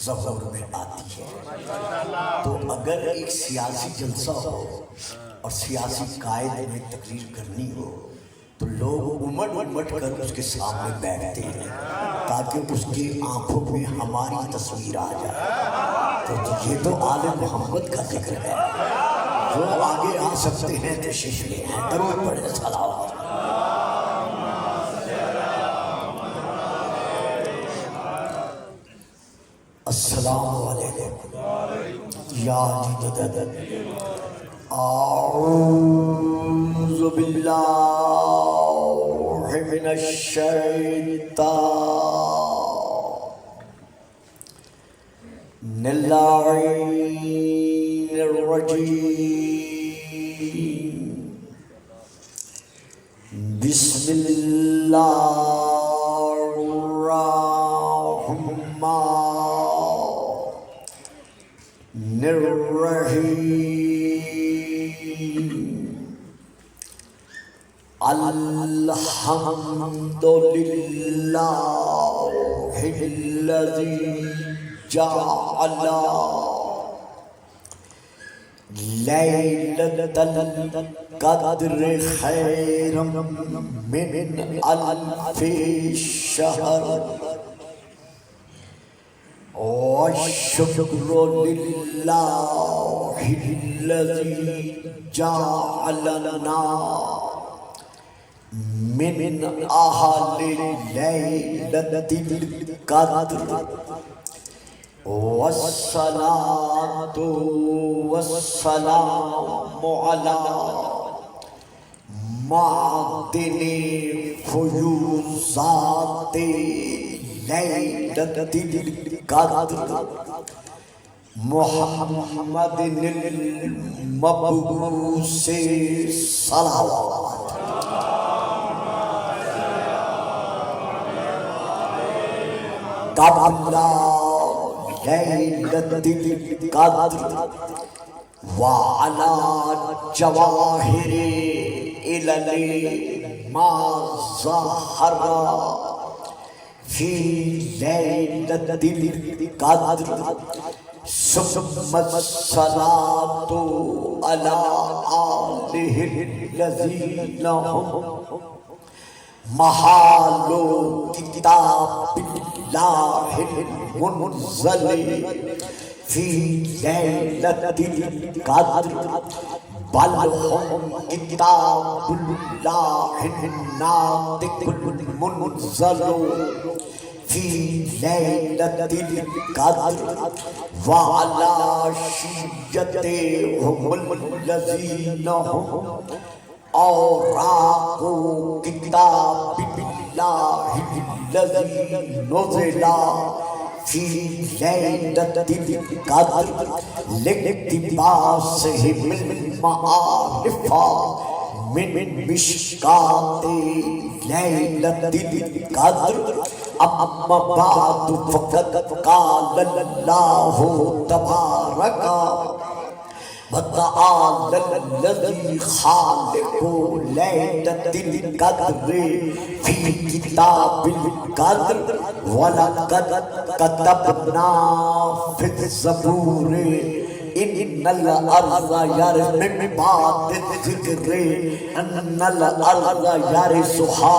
ظہور میں آتی ہے۔ تو اگر ایک سیاسی جلسہ ہو اور سیاسی قائد میں تقریر کرنی ہو تو لوگ امٹ کر اس کے سامنے بیٹھتے ہیں تاکہ اس کی آنکھوں میں ہماری تصویر آ جائے۔ تو یہ تو آل محمد کا ذکر ہے، جو آگے آ سکتے ہیں تشریف لے ہیں۔ درود پڑھیں، صلوات۔ السلام علیکم یا جدد اعوذ باللہ من الشیطان اللعین الرجیم بسم اللہ الحمد للہ الذی جعل لیلۃ القدر خیرا من الف شہر والشکر للہ الذی جعلنا من اہل لیلۃ القدر والصلاۃ والسلام علی معدن فیوضات لیلۃ القدر محمد المبعوث صلوات۔ قبل لیلۃ القدر وعلی جواہر علل ما ظہر فی لیلۃ القدر ثم الصلاۃ علی آلہ الذین هم محال کتاب اللہ المنزل فی لیلۃ القدر بل هم کتاب اللہ الناطق المنزل فی لیلۃ القدر وعلی شیعتهم الذین هم اوراق کتاب اللہ الذی نزل فی لیلۃ القدر لاقتباسہم المعارف من مشکات لیلۃ القدر اما بعد فقد قال اللہ تبارک وتعالى الذي خالق ليلة القدر في كتاب القدر ولقد كتبنا في الزبور إن الأرض من بعد الذكر أن الأرض يرثها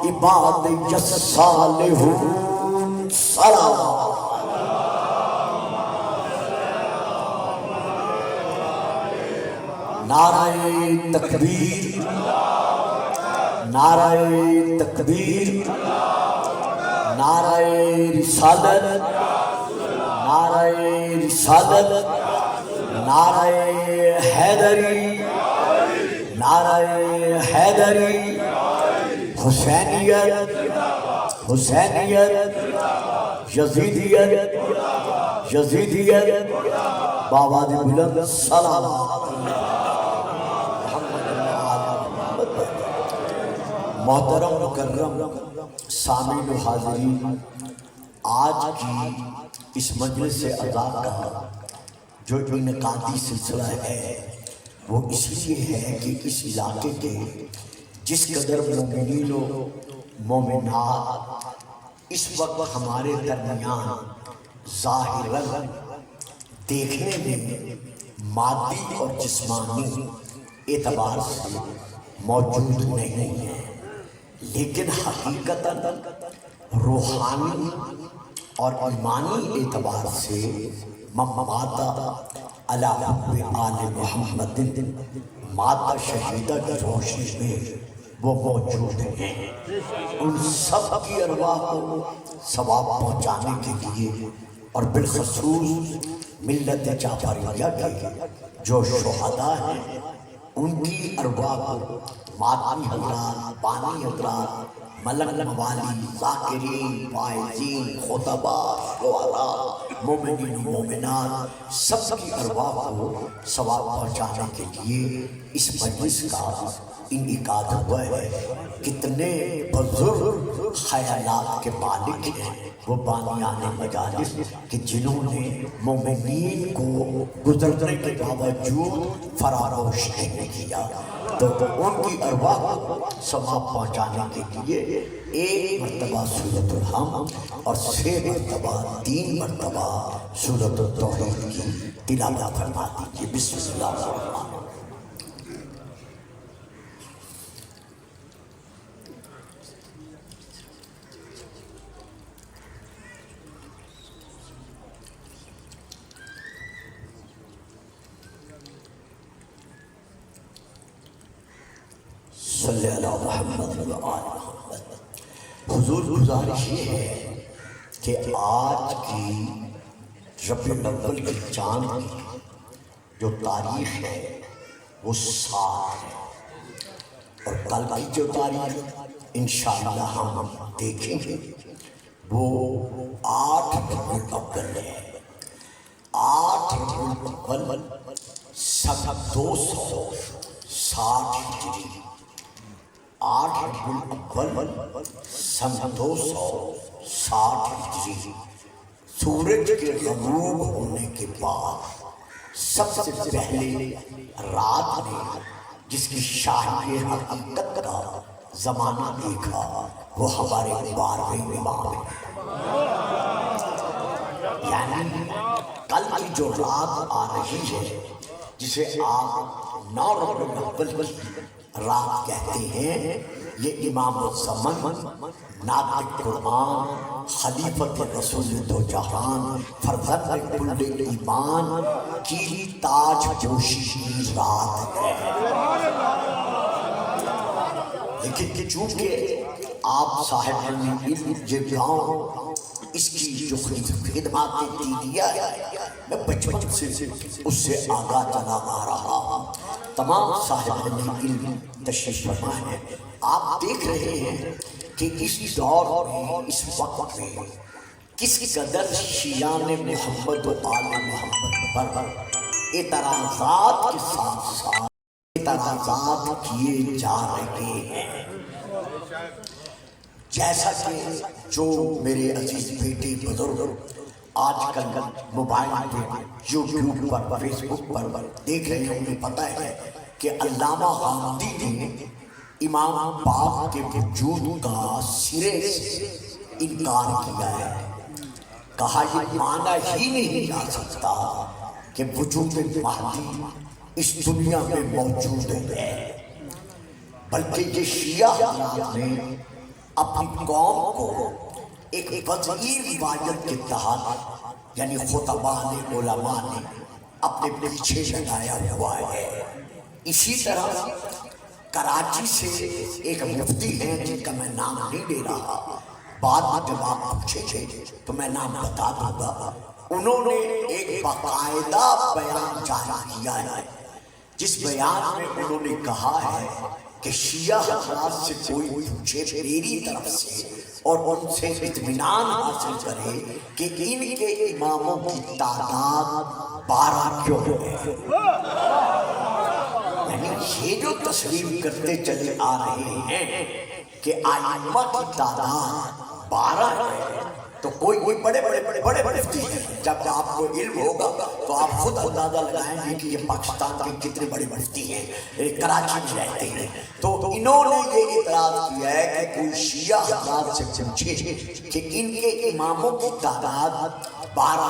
عبادي الصالحون صلوات۔ نعرہ تکبیر، نعرہ تکبیر، نعرہ رسالت، نعرہ رسالت، نعرہ حیدری، نعرہ حیدری، حسینیت، حسینیت، یزیدیت، یزیدیت، بابا دی بلند صلوات۔ محترم مکرم سامعین و حاضرین، آج کی اس مجلس عزا کا جو انعقادی سلسلہ ہے وہ اس لیے ہے کہ اس علاقے کے جس قدر مومنین و مومنات اس وقت ہمارے درمیان ظاہراً دیکھنے میں مادی اور جسمانی اعتبار سے موجود نہیں ہے، لیکن حقیقتاً روحانی اور ایمانی اعتبار سے مماتا علی حب آل محمد ماتا شہیدہ کی روشنی میں وہ موجود ہیں۔ ان سب کی ارواح کو ثواب پہنچانے کے لیے اور بالخصوص ملت جعفریہ کے جو شہداء ہیں ان کی ارواح کو مادی حضرات، بانی حضرات، ملک موالی، ذاکرین، واعظین، خطباء، شعراء، مومنین و مومنات سب کی ارواح کو ثواب پہنچانے کے لیے اس مجلس کا انعقاد ہوا ہے۔ کتنے بزرگ خیالات کے مالک ہیں وہ بانیان مجالس کہ جنہوں نے مومنین کو گزرنے کے باوجود فراموش نہیں کیا، تو ان کی ارواح کو ثواب پہنچانے کے لیے ایک مرتبہ سورۃ الحمد اور 6 مرتبہ 3 مرتبہ سورۃ التوحید کی تلاوت فرما دیجیے۔ بسم اللہ الرحمن الرحیم۔ صلی اللہ محمد و آل محمد۔ حضور گزارش یہ ہے کہ آج کی ربیع الاول کے چاند کی جو تاریخ ہے وہ 7 ہے، اور کل کی جو تاریخ انشاءاللہ ہم دیکھیں گے وہ 8 ربیع الاول ہے۔ 8 ربیع الاول سن 260 ہجری، 8 ربیع الاول سن 260 ہجری، سورج کے غروب ہونے کے بعد سب سے پہلے رات میں جس کی شاہی حقیقت کا زمانہ دیکھا وہ ہمارے 12ویں امام ہیں۔ یعنی کل کی جو رات آ رہی ہے جسے آپ 9 ربیع الاول کی رات کہتے ہیں، یہ امام الزمن، ناطق قرآن، خلیفۃ رسول دو جہان، فرزند کل ایمان کی تاج پوشی کی رات ہے۔ لیکن چونکہ آپ صاحب علم یہ گاؤں اس کی جو خدمات دیا ہے، میں بچپن سے اس سے آگاہ چلا آ رہا ہوں۔ تمام صاحب علم تشریف فرما ہے۔ آپ دیکھ رہے ہیں کہ اس دور میں، اس وقت میں کس قدر شیعان محمد و آل محمد پر اعتراضات کے ساتھ ساتھ اعتراضات کیے جا رہے ہیں۔ جیسا کہ جو میرے عزیز بیٹے بزرگ آج کل موبائل پہ، یوٹیوب پر، فیس بک پر دیکھ رہے ہیں، انہیں پتہ ہے کہ علامہ حامدی نے امام پاک کے وجود کا سرے سے انکار کیا ہے۔ کہا یہ مانا ہی نہیں جا سکتا کہ وجود مہدی اس دنیا میں موجود ہے، بلکہ یہ شیعہ حضرات نے اپنی قوم کو ایک وضعی روایت کے تحت، یعنی خطباء نے، علماء نے اپنے پیچھے لگایا ہوا ہے۔ اسی طرح کراچی سے ایک مفتی ہیں جن کا میں نام نہیں لے رہا، بعد میں جب آپ پوچھیں گے تو میں نام بتا دوں گا، انہوں نے ایک باقاعدہ بیان جاری کیا ہے، جس بیان میں انہوں نے کہا ہے کہ شیعہ حضرات سے کوئی پوچھے میری طرف سے اور ان سے اطمینان حاصل کرے کہ ان کے اماموں کی تعداد 12 کیوں ہے۔ یعنی یہ جو تسلیم کرتے چلے آ رہے ہیں کہ ائمہ کی تعداد 12 ہے، تو کوئی بڑے مفتی ہیں۔ جب آپ کو علم ہوگا تو آپ خود اندازہ لگائیں گے کہ یہ پاکستان کے کتنے بڑے مفتی ہیں، کراچی میں رہتے ہیں۔ تو انہوں نے یہ اعتراض کیا ہے کہ کوئی شیعہ حضرات سے پوچھے کہ ان کے اماموں کی تعداد 12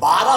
12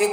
1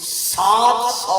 700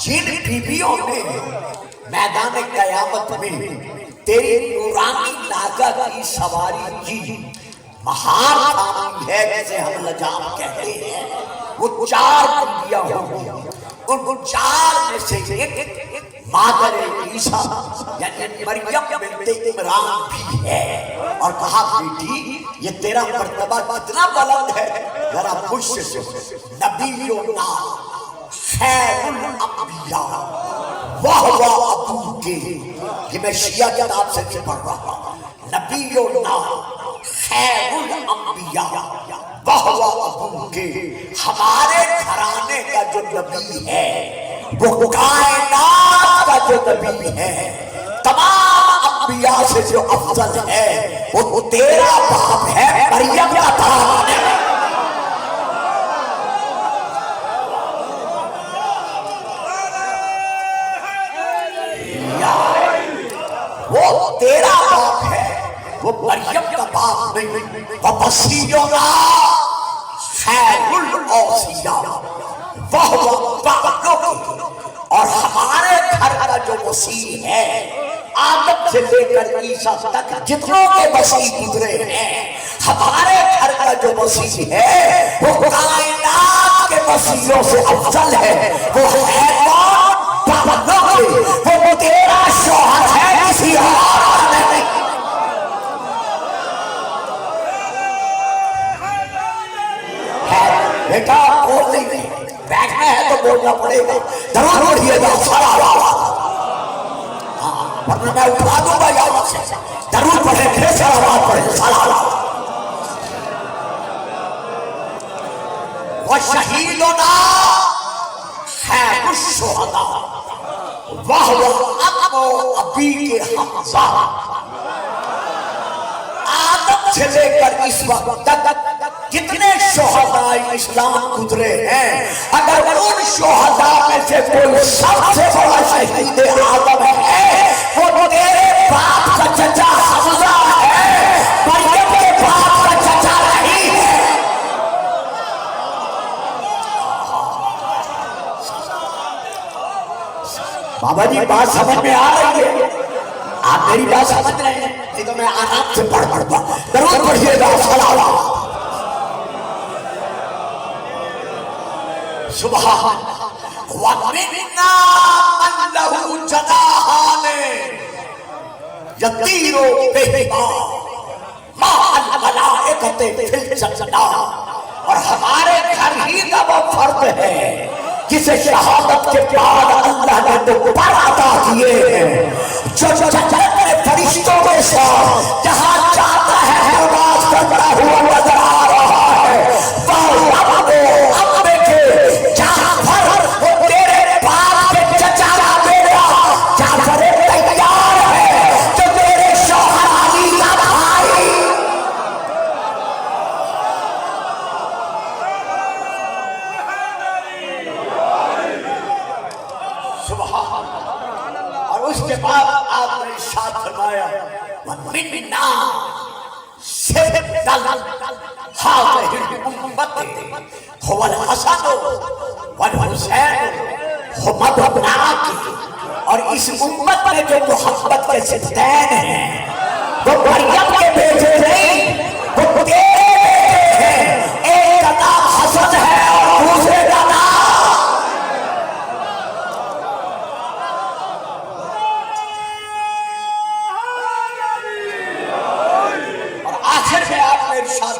جن بیویوں نے میدان قیامت میں تیری نورانی ناقہ کی سواری کی، مہار تھامی ہے جسے ہم لجام کہتے ہیں، وہ 4 بیویاں ہوں، ان 4 میں سے ایک مادر عیسیٰ یعنی مریم بنت عمران بھی ہے، اور کہا بیٹی یہ تیرا مرتبہ کتنا بلند ہے، ذرا مجھ سے سن، نبینا خیر الانبیاء وہو ابوک، یہ میں شیعہ کتاب سے پڑھ رہا ہوں، نبینا خیر الانبیاء وہو ابوک، ہمارے گھرانے کا جو نبی ہے وہ کائنات کا جو نبی ہے، تمام انبیاء سے جو افضل ہے وہ تیرا باپ ہے، مریم کا باپ ہے۔ وہ تیرا باپ ہے، وہ مریم کا باپ نہیں۔ وَبَصِيرُنَا خَيْرُ الْأَوْصِيَاءِ وَهُوَ بَعْدُكِ، اور ہمارے گھر کا جو وسیع ہے، آدم سے لے کر عیسیٰ تک جتنوں کے وسیع گزرے ہیں، ہمارے گھر کا جو وسیع ہے وہ کائنات کے وسیعوں سے افضل ہے۔ وہ ہے کون؟ بعدُكِ، وہ تیرا شوہر ہے، کسی اور نہیں۔ بیٹا بول نہیں، بیٹھنا ہے تو بولنا پڑے گا، درود پڑھیے گا، صلوات، ورنہ میں اٹھا دوں گا یہاں سے، درود پڑھیں پھر صلوات پڑھیں، صلوات۔ وَشَهِيدُنَا خَيْرُ الشُّهَدَاءِ وَهُوَ أَبُو أَبِيكِ حَمْزَةَ، آدم سے لے کر اس وقت تک جتنے شہداء اسلام گزرے ہیں، اگر ان شہداء میں سے کوئی سب سے بڑا شہید آدم ہے، وہ تیرے باپ کا چچا حمزہ ہے، مریم کے باپ کا چچا نہیں ہے۔ بابا جی بات سمجھ میں آ رہی ہے؟ آپ میری بات سمجھ رہے ہیں؟ نہیں تو میں آرام سے پڑھ پڑھتا، درود پڑھیے گا، صلوات۔ سبحان وَمِنَّا مَنْ لَهُ جَنَاحَانِ يَطِيرُ بِهِمَا مَعَ الْمَلَائِكَةِ فِي الْجَنَّةِ، اور ہمارے گھر ہی کا وہ فرد ہے جسے شہادت کے بعد اللہ نے تو پر عطا کیے ہیں، جو جنت میں فرشتوں کے ساتھ جہاں جاتا ہے پرواز کرتا ہوا نظر آ رہا ہے، اور اس کے بعد آپ نے ارشاد فرمایا وَمِنَّا سِبْطًا هَٰذِهِ الْأُمَّةِ هُوَ الْحَسَنُ وَالْحُسَيْنُ هُمَا ابْنَاكِ، اور اس امت میں جو محبت کے سبطین ہیں وہ مریم کے بیٹے نہیں، وہ تیرے بیٹے ہیں، ایک کا نام حسن ہے اور دوسرے کا نام۔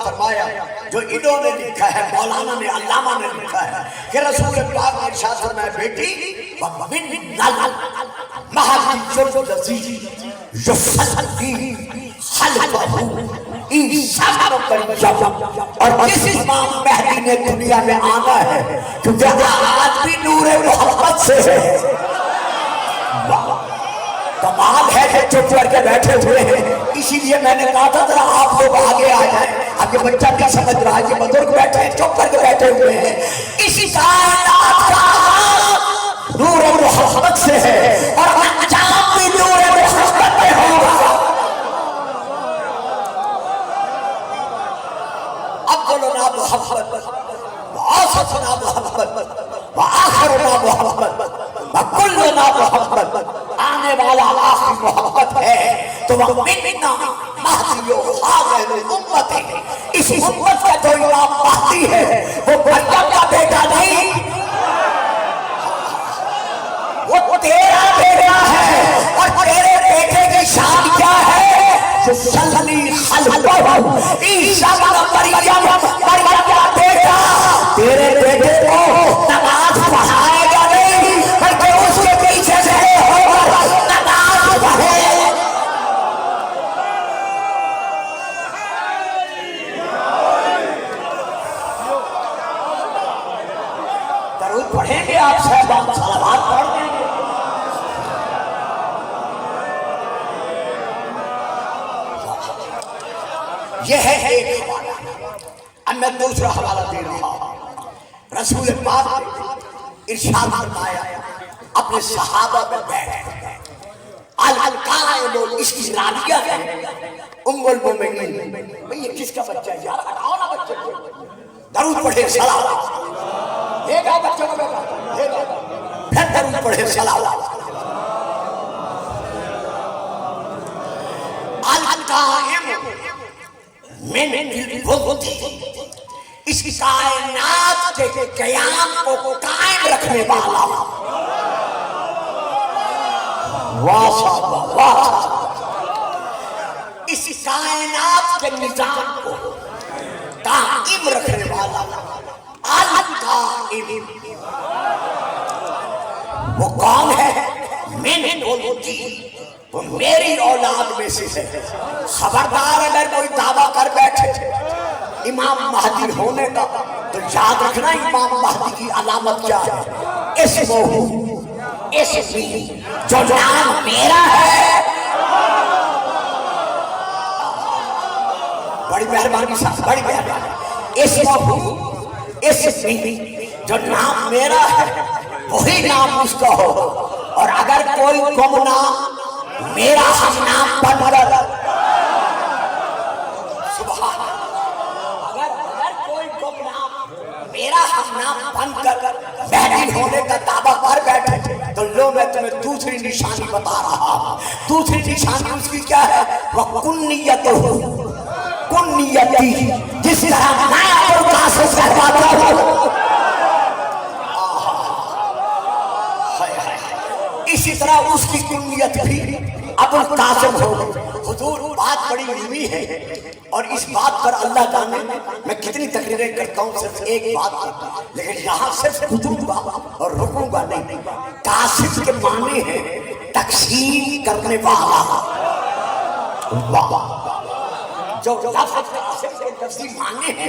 فرمایا جو انہوں نے لکھا ہے، مولانا نے، علامہ نے لکھا ہے کہ رسول پاک نے ارشاد فرمایا بیٹی وَمِنَّا الْمَهْدِيُّ الَّذِي يُصَلِّي خَلْفَهُ عِيسَىٰ ابْنُ مَرْیَمَ، اور جس امام مہدی نے دنیا میں آنا ہے کیونکہ آج بھی نور محمد سے ہے۔ کمال ہے کہ چپ کر کے بیٹھے ہوئے ہیں، اسی لیے میں نے کہا تھا ذرا آپ لوگ آگے آ جائیں، اب یہ بچہ کیا سمجھ رہا ہے، یہ بزرگ بیٹھے ہیں چپ کر کے بیٹھے ہوئے ہیں، اسی کائنات کا نور محمد سے ہے اور انجام بھی نور محمد میں ہوگا۔ اب بولو نا محمد اولنا محمد وآخرنا محمد وکلنا محمد، آنے والا آخر محمد ہے تو ومنا مہدی و خاتم الامت ہے۔ اس امت کا جو امام مہدی ہے وہ مریم کا بیٹا نہیں، وہ تیرا بیٹا ہے، اور تیرے بیٹے کی شان کیا ہے؟ سلی خلقہ عیسیٰ بن مریم، مریم کا بیٹا تیرے بیٹے کو نماز پڑھائے گا نہیں بلکہ اس کے پیچھے سے ہوگا نماز پڑھے۔ درود پڑھیں گے آپ صاحبان، صلوات پڑھ دیں گے۔ یہ ہے ایک حوالہ۔ اب میں دوسرا حوالہ دے رہا ہوں۔ رسول پاک نے ارشاد فرمایا اپنے صحابہ میں بیٹھ القائم الاسترانیہ ہے ام المومنین۔ بھئی یہ کس کا بچہ ہے یار؟ ہٹاؤ نا بچے کو، درود پڑھے صلوات، دے گا بچے کو، بیٹا دے گا، پھر درود پڑھے صلوات۔ القائم من الوجود، اس کائنات کے قیام کو قائم رکھنے والا، واہ صاحب واہ، اس کائنات کے نظام کو قائم رکھنے والا القائم، وہ کون ہے؟ من الوجود، وہ میری اولاد میں سے ہے۔ خبردار اگر کوئی دعویٰ کر بیٹھے امام مہدی ہونے کا تو یاد رکھنا امام مہدی کی علامت کیا ہے؟ اسمہ، اسمی، جو نام میرا ہے۔ بڑی مہربانی صاحب، بڑی مہربانی۔ اسمہ، اسمی، جو نام میرا ہے وہی نام اس کا ہو، اور اگر کوئی گمنام میرا ہم نام بن کر، سبحان اللہ، اگر کوئی گمنام میرا ہم نام بن کر مہدی ہونے کا دعویٰ کر بیٹھے تو لو میں تمہیں دوسری نشانی بتا رہا ہوں۔ دوسری نشانی اس کی کیا ہے؟ وہ کنیتہ، کنیتی، جس طرح میں ابو القاسم کہلاتا ہوں، اسی طرح اس کی کنیت بھی ابو القاسم ہو۔ حضور بات بڑی علمی ہے، اور اس بات پر اللہ جانے میں کتنی تقریریں کرتا ہوں، صرف ایک بات کرتا ہوں، لیکن یہاں صرف رکوں گا اور رکوں گا نہیں۔ قاسم کے معنی ہے تقسیم کرنے والا، جو لفظ قاسم کے لفظی معنی ہے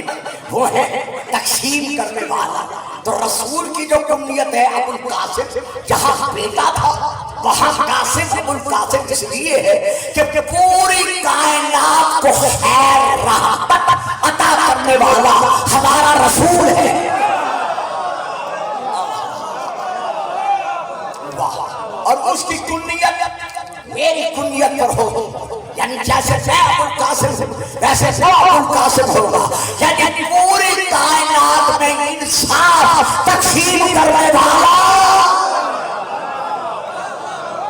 وہ ہے تقسیم کرنے والا۔ تو رسول کی جو کنیت ہے ابو القاسم، جہاں بیٹا تھا وہاں قاسم ابو القاسم اس لیے ہے کہ پوری کائنات کو خیر راحت عطا کرنے والا ہمارا رسول ہے۔ اور اس کی کنیت میری کنیت پر ہو، یعنی جیسے میں ابو القاسم ویسے وہ ابو القاسم ہوگا، یعنی پوری کائنات میں انصاف تقسیم کرنے والا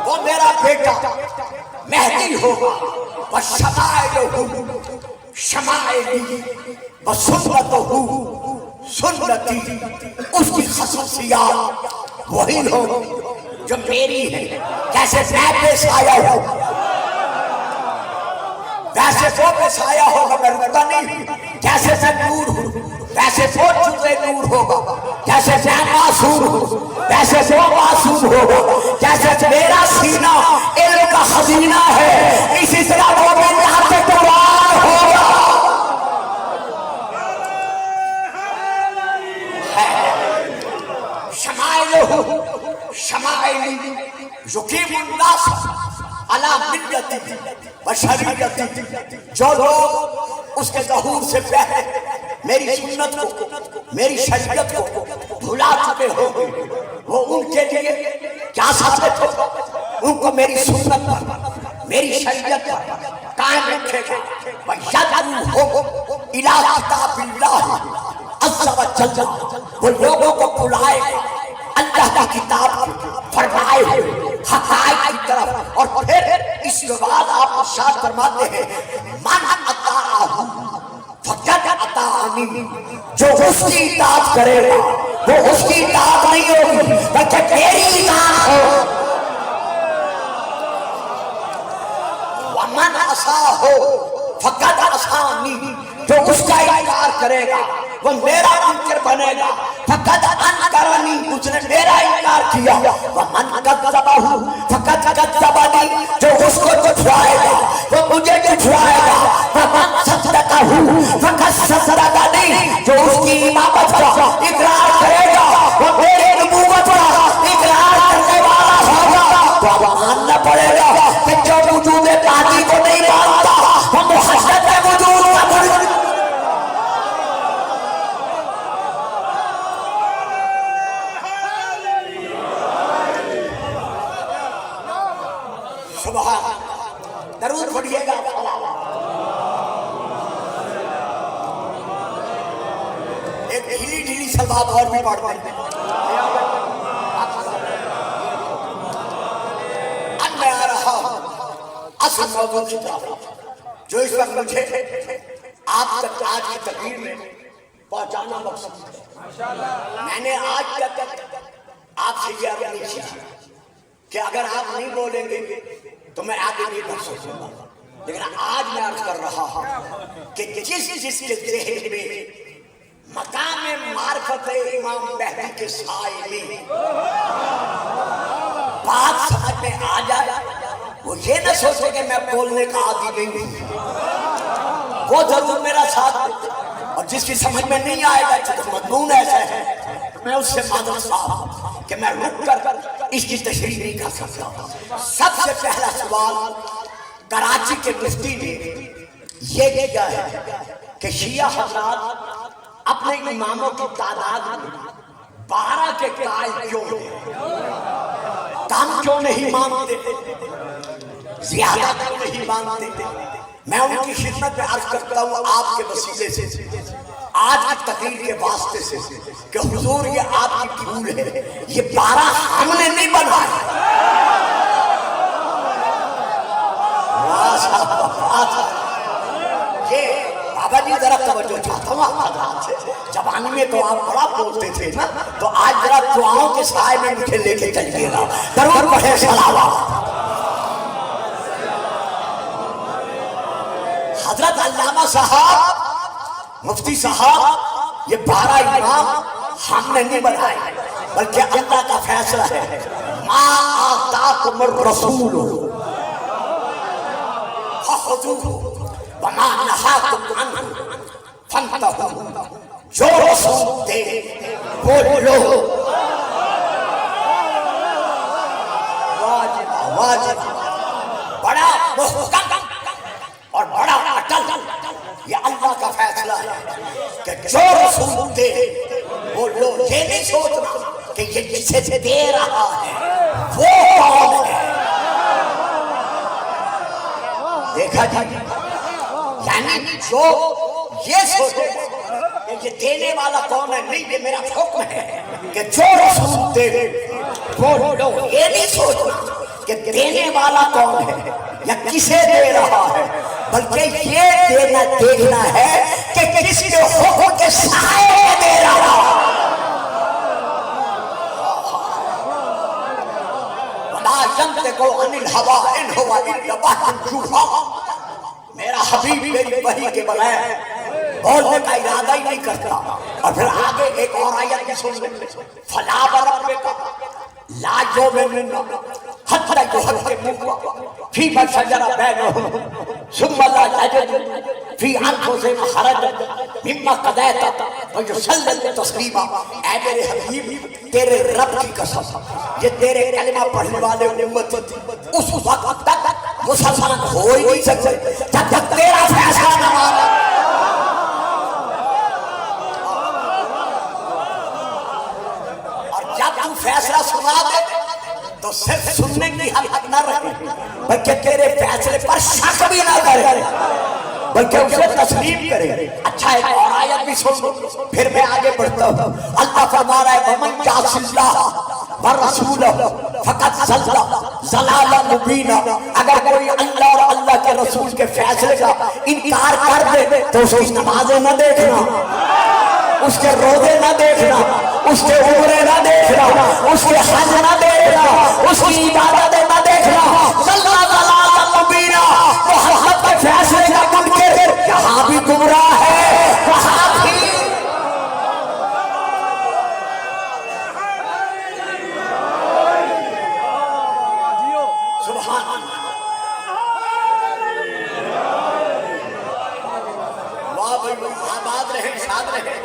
وہ میرا بیٹا مہدی ہوگا۔ وشمائلہ شمائلی وسنتہ سنتی، اس کی خصوصیات وہی ہو جو میری ہے۔ جیسے میں پیش آیا ہوں ویسے وہ پیش آیا ہوگا، میں رکتا نہیں۔ جیسے میں نور ہوں ویسے وہ جزء نور ہوگا، جیسے میں معصوم ہوں ویسے وہ معصوم ہوگا، جیسے میرا سینہ علم کا خزینہ ہے اسی طرح وہ ملت قرآن ہوگا۔ شمائلہ شمائلی یقیم الناس علی ملتی و شریعتی، جو لوگ اس کے ظہور سے پہلے میری سنت کو میری شریعت کو بھلا چکے ہو وہ ان کے لیے کیا ثابت ہو؟ ان کو میری سنت پر میری شریعت پر قائم رکھے گا۔ وَيَدْعُوهُمْ إِلَىٰ كِتَابِ اللَّهِ عَزَّ وَجَلَّ وہ لوگوں کو بلائے اللہ کی کتاب فرمائے حقائق کی طرف، اور پھر اس کے بعد آپ ارشاد فرماتے ہیں من اطاعہ فقد اطاعنی، جو اس کی اطاعت کرے گا وہ اس کی اطاعت نہیں ہوگی بلکہ میری اطاعت ہو، ومن عصاہ فقد عصانی، جو اس کا انکار کرے گا وہ میرا منکر بنے گا، فقد انکرنی، اس نے میرا انکار کیا، ومن کذبہ فقد کذبنی، جو اس کو جھٹلائے گا وہ مجھے جھٹلائے گا، ومن صدقہ فقد صدقنی، جو اس کی امامت کا اقرار کرے گا وہ میری نبوت کا اقرار کرنے والا ہوگا۔ تو اب ماننا پڑے گا کہ جو وجود باقی کو نہیں مانتا وہ محدت وجود کا مرید۔ سبحان، درود پڑھیے گا۔ ایک ڈھیلی ڈھیلی سلوات اور بھی پڑھ پڑھ اب میں آ رہا ہوں اصل موضوع کی طرف، جو اس وقت مجھے آپ تک آج کی تقریر میں پہنچانا مقصد ہے۔ میں نے آج تک آپ سے یہ عرض نہیں کیا کہ اگر آپ نہیں بولیں گے تو میں آگے نہیں بڑھ سکوں گا، لیکن آج میں عرض کر رہا ہوں کہ جس کے ذہن میں مقام معرفت امام مہدی کے سائے میں بات سمجھ میں آ جائے، وہ یہ نہ سوچے کہ میں بولنے کا عادی نہیں ہوں، وہ ضرور میرا ساتھ دے، اور جس کی سمجھ میں نہیں آئے گا چونکہ مضمون ایسا ہے میں اس سے معذرت صاحب کہ میں رک کر اس کی تشریح نہیں کر سکتا۔ سب سے پہلا سوال کراچی کے مفتی نے یہ کیا ہے کہ شیعہ حضرات اپنے اماموں کی تعداد 12 کے قائل کیوں ہیں، کم کیوں نہیں مانتے، زیادہ کیوں نہیں مانتے؟ میں ان کی خدمت میں عرض کرتا ہوں آپ کے وسیلے سے، آج کی تقریر کے واسطے سے، کہ حضور یہ آپ کی بھول ہے، یہ 12 ہم نے نہیں بنائے۔ یہ بابا جی ذرا توجہ چاہتا ہوں آپ حضرات سے، جوانی میں تو آپ بڑا بولتے تھے نا، تو آج ذرا دعاؤں کے سائے میں مجھے لے کے چلیے گا، درود پڑھیں صلوات۔ حضرت علامہ صاحب، مفتی صاحب، یہ 12 امام ہم نے نہیں بنائے بلکہ اللہ کا فیصلہ ہے، ما آتاکم الرسول فخذوہ وما نہاکم عنہ فانتہوا، جو رسول دے بولو، واجب بڑا محکم اور بڑا اٹل، یہ اللہ کا فیصلہ ہے کہ جو رسول دے بولو۔ یہ نہیں سوچنا کہ یہ جسے دے رہا ہے وہ کون ہے، دیکھا جی، یعنی جو یہ سوچے کہ یہ دینے والا کون ہے، نہیں، یہ میرا حکم ہے کہ جو رسول دے بولو۔ یہ نہیں سوچنا کہ دینے والا کون ہے یا کسے دے رہا ہے، بلکہ یہ دینا دیکھنا ہے کہ کس کے حکم کے سائے میں دے رہا ہے۔ وَلَا يَنطِقُ عَنِ الْهَوَىٰ إِنْ هُوَ إِلَّا وَحْيٌ يُوحَىٰ، میرا حبیب میری وحی کے بغیر بولنے کا ارادہ ہی نہیں کرتا۔ اور پھر آگے ایک اور آیت کی سن لیں، فَلَا وَرَبِّكَ لَا يُؤْمِنُونَ حَتَّىٰ يُحَكِّمُوكَ فِيمَا شَجَرَ بَيْنَهُمْ ثُمَّ لَا يَجِدُوا فِي أَنفُسِهِمْ حَرَجًا مِمَّا قَضَيْتَ وَيُسَلِّمُوا تَسْلِيمًا۔ اے میرے حبیب، تیرے رب کی قسم، یہ تیرے کلمہ پڑھنے والے امت اس وقت تک مسلمان ہو ہی نہیں سکتے جب تک تیرا فیصلہ نہ مانے۔ اور جب تو فیصلہ سنا دے تو صرف سننے کی حالت نہ رہے بلکہ تیرے فیصلے پر شک بھی نہ کرے بلکہ اسے تسلیم کرے۔ اچھا ایک اور آیت بھی سن پھر میں آگے بڑھتا ہوں. اللہ فرما رہا ہے وَمَنْ يَعْصِ اللَّهَ وَرَسُولَهُ فَقَدْ ضَلَّ ضَلَالًا مُبِينًا. اگر کوئی اللہ اور اللہ کے رسول کے فیصلے کا انکار کر دے تو اس کی نمازیں نہ دیکھنا, اس کے روزے نہ دیکھنا, اس کے عمرے نہ دیکھنا, اس کے حج نہ دیکھنا, اس کی عبادتیں نہ دیکھنا. ضلالا مبینا, محمد کے فیصلے کا منکر یہاں بھی گمراہ ہے وہاں بھی. سبحان اللہ. واہ بھائی آباد رہے شاد رہے.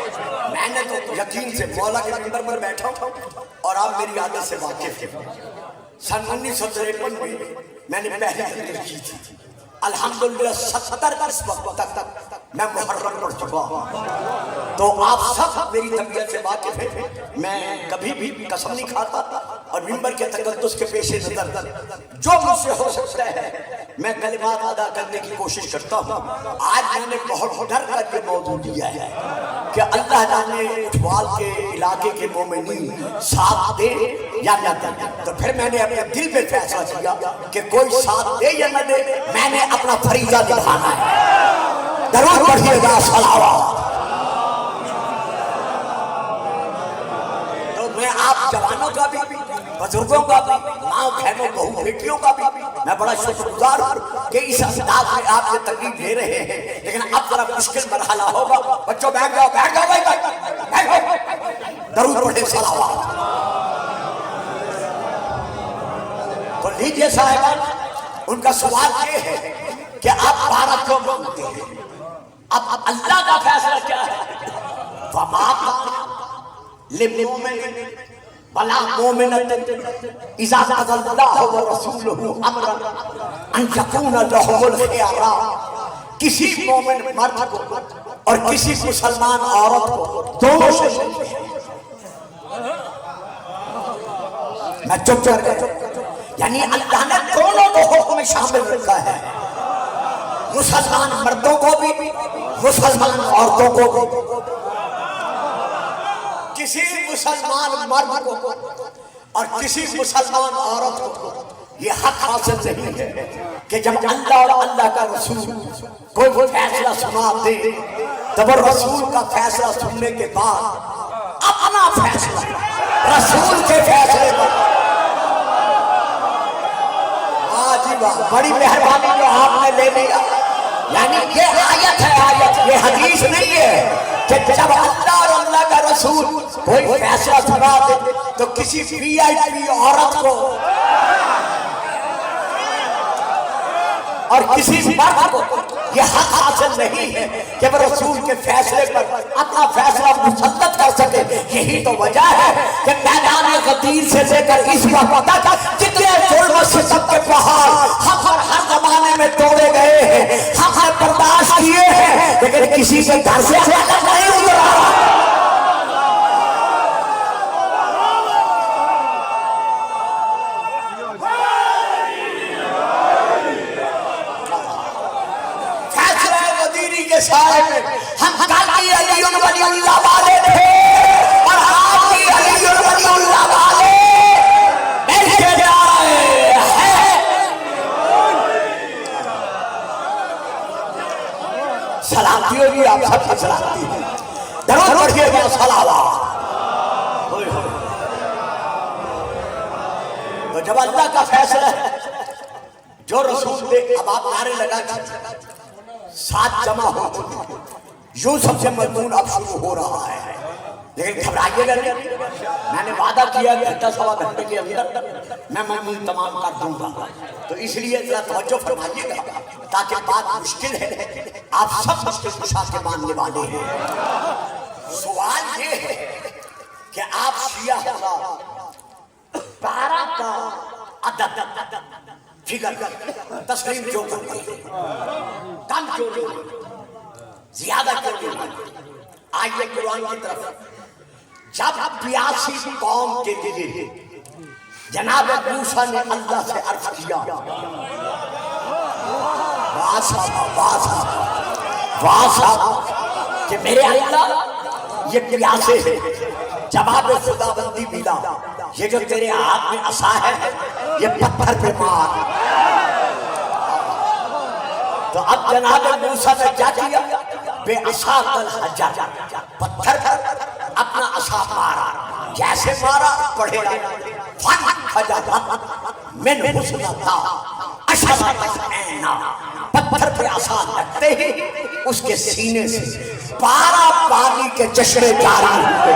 میں نے تو یقین سے مولا کے منبر پر بیٹھا ہوں اور آپ میری عادت سے واقف ہیں. سن 1953 میں نے پہلی تقریر کی تھی. الحمدللہ 70 وقت تک میں محرم پڑھ چکا ہوں. تو آپ سب میری طبیعت سے واقف ہیں. میں کبھی بھی قسم نہیں کھاتا اور منبر کے تقدس کے پیش نظر جو مجھ سے ہو سکتا ہے میں کلمات ادا کرنے کی کوشش کرتا ہوں. آج میں نے بہت ڈر کر کے موضوع دیا ہے کہ اللہ جانے اٹھوال کے علاقے کے مومنین ساتھ دے یا نہ دے. تو پھر میں نے اپنے دل میں فیصلہ کیا کہ کوئی ساتھ دے یا نہ دے میں نے اپنا فریضہ نبھانا ہے. درود پڑھیے گا صلوات. تو میں آپ جوانوں کا بھی بزرگوں کا بھی ماں بہنوں بہو بیٹیوں کا بھی میں بڑا شکر گزار ہوں کہ اس انداز میں آپ یہ تقریر دے رہے ہیں. لیکن اب ذرا مشکل مرحلہ ہوگا. بچوں بیٹھ جاؤ بھائی, درود پڑھے صلوات. تو لیجیے صاحبان, ان کا سوال یہ ہے کہ آپ بھارت کو مانگتے ہیں. اب اللہ کا فیصلہ کیا ہے؟ وَمَا كَانَ لِلْمُؤْمِنٍ وَلَا مُؤْمِنَةٍ إِذَا قَضَى اللَّهُ وَرَسُولُهُ أَمْرًا أَن يَكُونَ لَهُمُ الْخِيَرَةُ. کسی مومن مرد کو اور کسی مسلمان عورت کو دونوں سے میں چپ کر گیا. یعنی اللہ نے دونوں کو حکم شامل رکھا ہے, مسلمان مردوں کو بھی مسلمان عورتوں کو بھی. کسی مسلمان مرد کو اور کسی مسلمان عورت کو یہ حق حاصل نہیں ہے کہ جب اللہ اور اللہ کا رسول کوئی فیصلہ سنا دے تو وہ رسول کا فیصلہ سننے کے بعد اپنا فیصلہ رسول کے فیصلے پر. بڑی مہربانی جو آپ نے لے لیا. یعنی یہ آیت ہے, آیت یہ حدیث نہیں ہے کہ جب اللہ اور اللہ کا رسول کوئی فیصلہ سنا دے تو کسی پی آئی پی عورت کو اور کسی مرد کو یہ حق حاصل نہیں ہے کہ وہ رسول کے فیصلے پر اپنا فیصلہ مسلط کر سکے. یہی تو وجہ ہے کہ میدان غدیر سے لے کر اس وقت تک جتنے ظلم و ستم کے پہاڑ ہم ہر زمانے میں توڑے گئے ہیں, ہم نے برداشت کیے ہیں, لیکن کسی کے گھر سے الگ نہیں گزرا. سارے میں ہم کل بھی علی ولی اللہ والے تھے اور آپ بھی علی ولی اللہ والے ایسے جا رہے ہیں. سلامتی ہوگی آپ سب کی سلامتی. درود پڑھیے گا صلوات. تو جب اللہ کا فیصلہ ہے جو رسول دے, اب آپ نعرے لگا کر ساتھ جمع ہو چکے, یوں سب سے مضمون اب شروع ہو رہا ہے. لیکن گھبرائیے گا نہیں, میں نے وعدہ کیا کہ 10-15 گھنٹے کے اندر میں مضمون تمام کر دوں گا. تو اس لیے ذرا توجہ فرمائیے گا تاکہ بات مشکل ہے, آپ سب مشکل کشا کے ماننے والے ہیں. سوال یہ ہے کہ آپ شیعہ حضرات 12 کا عدد فگر تسلیم کیوں کرتے ہیں, کم کیوں نہیں, زیادہ کیوں نہیں. آئیے قرآن کی طرف. جب 82 قوم کے لیے جناب موسیٰ نے اللہ سے عرض کیا, واسا کہ میرے اللہ یہ پیاسے ہیں، جواب خدا بندی ملا، یہ جو تیرے ہاتھ میں عصا ہے یہ پتھر پہ مار۔ تو اب جناب موسیٰ نے کیا کیا؟ بے عصا الحجر، پتھر پر اپنا عصا مارا، جیسے مارا پڑھے من حسنتا اشرت عینا، پتھر پہ عصا لگتے ہی اس کے سینے سے 12 پانی کے چشمے جاری ہوئے۔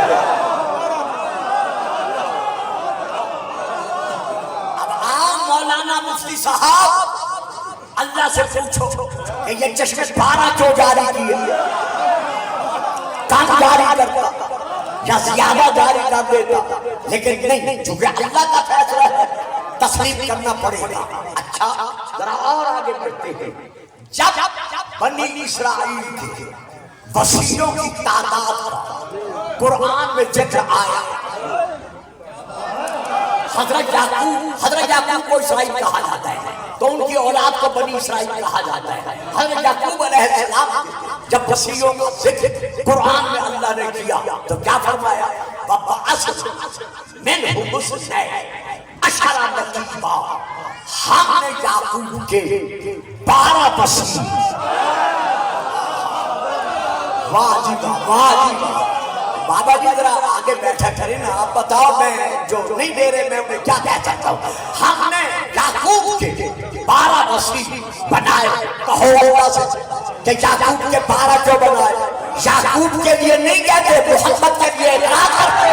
اب عام مولانا مفتی صاحب اللہ سے پوچھو کہ یہ چشمے 12 کیوں جاری کیے؟ کم جاری کرتا یا زیادہ جاری کر دیتا، لیکن نہیں، چونکہ اللہ کا فیصلہ ہے تسلیم کرنا پڑے گا۔ اچھا ذرا اور آگے بڑھتے ہیں، جب بنی اسرائیل کے وسیلوں کی تعداد کا قرآن میں ذکر آیا، حضرت یعقوب کو اسرائیل کہا جاتا ہے، تو ان کی اولاد کو بنی اسرائیل کہا جاتا ہے۔ حضرت یعقوب علیہ السلام جب وسیلوں کا ذکر قرآن میں اللہ نے کیا تو کیا فرمایا؟ وَبَعَثْنَا مِنْهُمُ اثْنَيْنِ عَشَرَ نَقِيبًا، ہم نے یعقوب کے 12 وسیل، واجب بابا جی ذرا آگے بیٹھا کریں نا، آپ بتاؤ میں جو نہیں دے رہے میں انہیں کیا کہہ سکتا ہوں۔ ہم نے یعقوب کے 12 وسیل بنائے، کہو اللہ سے کہ یعقوب کے 12 کیوں بنائے؟ یعقوب کے لیے نہیں کہتے، محمد کے لیے اقرار کرتے۔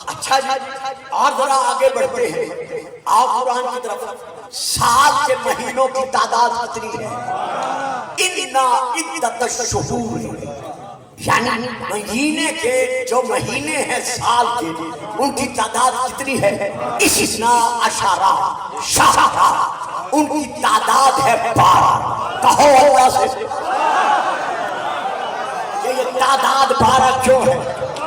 اچھا جی اور ذرا آگے بڑھتے ہیں، آپ قرآن کی طرف۔ سال کے مہینوں کی تعداد کتنی ہے؟ اِنَّا عِدَّةَ الشُّهُورِ، یعنی مہینے کے جو مہینے ہیں سال کے ان کی تعداد کتنی ہے؟ اِسْنَا عَشَرَ شَهْرًا، ان کی تعداد ہے 12۔ کہو اللہ سے کہ یہ تعداد 12 کیوں ہے؟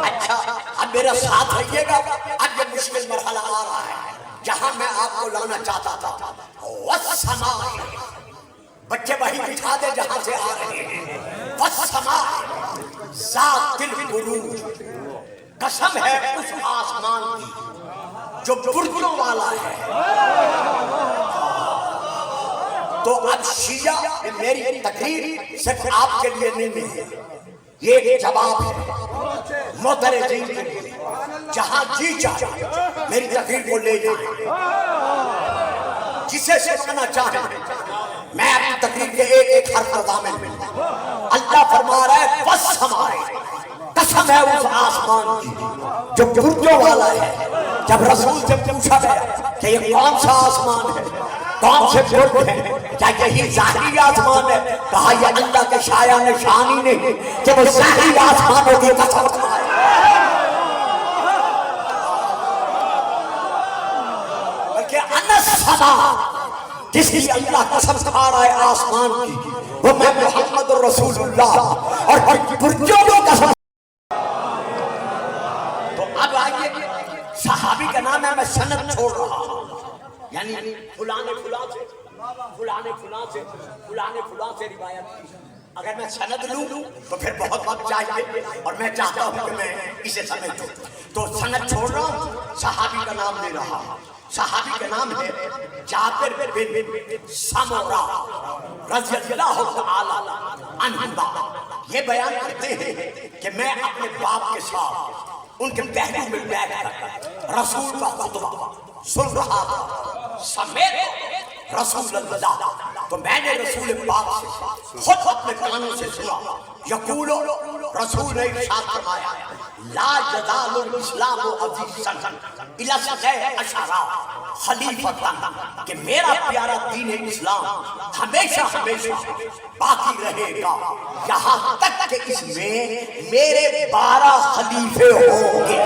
اچھا اب میرا ساتھ رہیے گا، اب یہ مشکل مرحلہ آ رہا ہے جہاں میں آپ کو لانا چاہتا تھا۔ وَالسَّمَاءِ، بچے وہی بٹھا دے جہاں سے آ رہے ہیں۔ وَالسَّمَاءِ ذَاتِ الْبُرُوجِ، قسم ہے اس آسمان کی جو برجوں والا ہے۔ تو اب شیعہ، میری تقریر صرف آپ کے لیے نہیں ہے، یہ ایک جواب ہے معترضین کے لیے، جہاں جی چاہے میری تقریر کو لے جائیں، جسے سمجھنا چاہیں میں اپنی تقریر کے ایک حرف کا ضامن ہوں۔ اللہ فرما رہا ہے وَالسَّمَاءِ، قسم ہے اس آسمان کی جو برجوں والا ہے۔ جب رسول سے پوچھا گیا کہ یہ کون سا آسمان ہے، کون سے برج ہیں، کیا یہی ظاہری آسمان ہے؟ کہا یہ اللہ کے شایع نشانی نہیں کہ وہ ظاہری آسمانوں کی قسم کھائے۔ بلکہ السماء، جس کی اللہ قسم کھا رہا ہے آسمان کی، وہ میں محمد رسول اللہ اور برجوں کو قسم۔ تو اب آئیے، صحابی کا نام ہے، میں سند چھوڑ رہا ہوں، یعنی فلاں نے فلاں سے، فلاں نے فلاں سے، فلاں نے فلاں سے روایت کی۔ اگر میں سند لوں تو پھر بہت وقت چاہیے اور میں چاہتا ہوں کہ میں اسے سمجھوں، تو سند چھوڑ رہا ہوں، صحابی کا نام لے رہا ہوں۔ صحابی کا نام ہے جابر بن سمرہ رضی اللہ تعالی عنہ۔ یہ بیان کرتے ہیں کہ میں اپنے باپ کے ساتھ ان کے پہلو میں بیٹھ کر رسول کا خطبہ سن رہا تھا، سمیت رسول اللہ، تو میں نے رسول پاک سے خود اپنے کانوں سے سنا، یقول، رسول نے ارشاد فرمایا، لا یزال الاسلام عزیزا الی اثنی عشر خلیفۃ، کہ میرا پیارا دین اسلام ہمیشہ ہمیشہ باقی رہے گا یہاں تک کہ اس میں میرے 12 خلیفے ہوں گے۔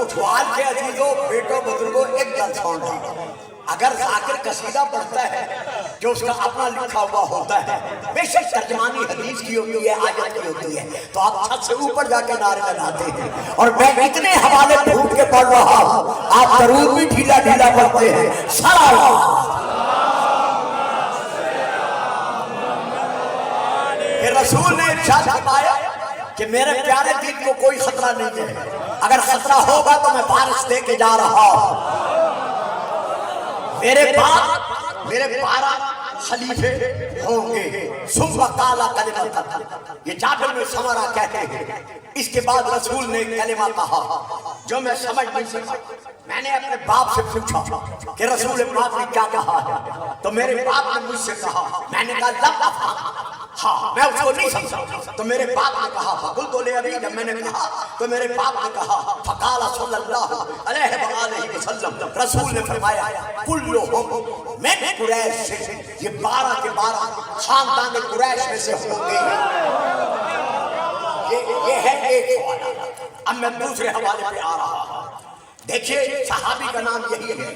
اٹھوال کے عزیزوں، بیٹوں، بزرگوں، ایک گل سن رہا، اگر ذاکر قصیدہ پڑھتا ہے جو اس کا اپنا لکھا ہوا ہوتا ہے، بے شک ترجمانی حدیث کی ہوتی ہے، آیت کی ہوتی ہے، تو آپ چھت سے اوپر جا کے نعرے لگاتے ہیں، اور میں اتنے حوالے ڈھونڈ کے پڑھ رہا ہوں، آپ ضرور بھی ڈھیلا ڈھیلا پڑھتے ہیں. پھر رسول نے ارشاد فرمایا کہ میرے پیارے دین کو کوئی خطرہ نہیں ہے، اگر خطرہ ہوگا تو میں بارش دے کے جا رہا ہوں. میرے بعد میرے 12 خلیفے ہوں گے. ثم قال کلمۃ، یہ جابر بن سمرہ کہتے ہیں اس کے بعد رسول نے کلمہ کہا جو میں سمجھ نہیں سکا. میں نے اپنے باپ سے پوچھا کہ رسول پاک نے کیا کہا ہے، تو میرے باپ نے مجھ سے کہا، میں نے کہا لم افہم، ہاں میں اس کو نہیں سمجھا. تو میرے باپ نے کہا فقلت لأبی، جب میں نے کہا تو میرے باپ نے کہا فقال صلی اللہ علیہ وآلہ وسلم، رسول نے فرمایا کلہم من قریش، یہ 12 کے 12 خاندان قریش میں سے ہوں گے. یہ ہے ایک حوالہ. اب میں دوسرے حوالے پہ آ رہا ہوں. دیکھیے صحابی کا نام یہی ہے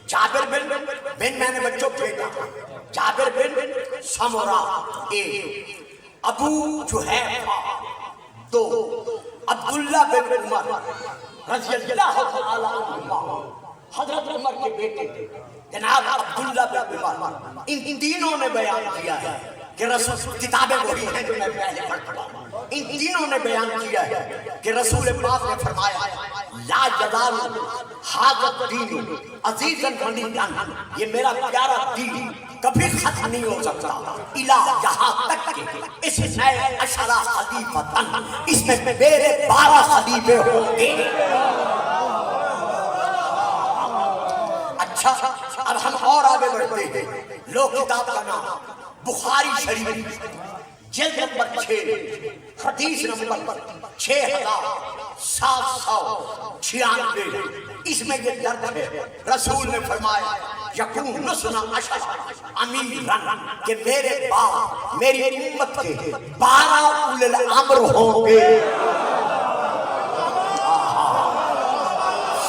جابر بن میں نے بچوں بھیجا جابر بن سمرہ، ایک ابو جحیفہ، دو عبداللہ بن عمر رضی اللہ تعالیٰ عنہ، حضرت عمر کے بیٹے جناب عبداللہ بن عمر. ان تینوں نے بیان کیا ہے کہ رسول، کتابیں وہی ہیں جو میں پہلے پڑھ چکا ہوں، ان تینوں نے بیان کیا ہے کہ رسول پاک نے فرمایا لا یزال ھذا الدین عزیزا غنیا، یہ میرا پیارا دین کبھی ختم نہیں ہو سکتا، الہ یہاں تک کہ اس نئے 10 خلیفتاً، اس میں میرے 12 خلیفے ہوں گے. اچھا اب ہم اور آگے بڑھتے ہیں. لو کتاب کا نام بخاری شریف، جلد نمبر 6، حدیث نمبر 6796. اس میں یہ درد ہے رسول نے فرمایا یکون 12 امیرا، کہ میرے بعد میری امت کے 12 اولی الامر ہوں گے.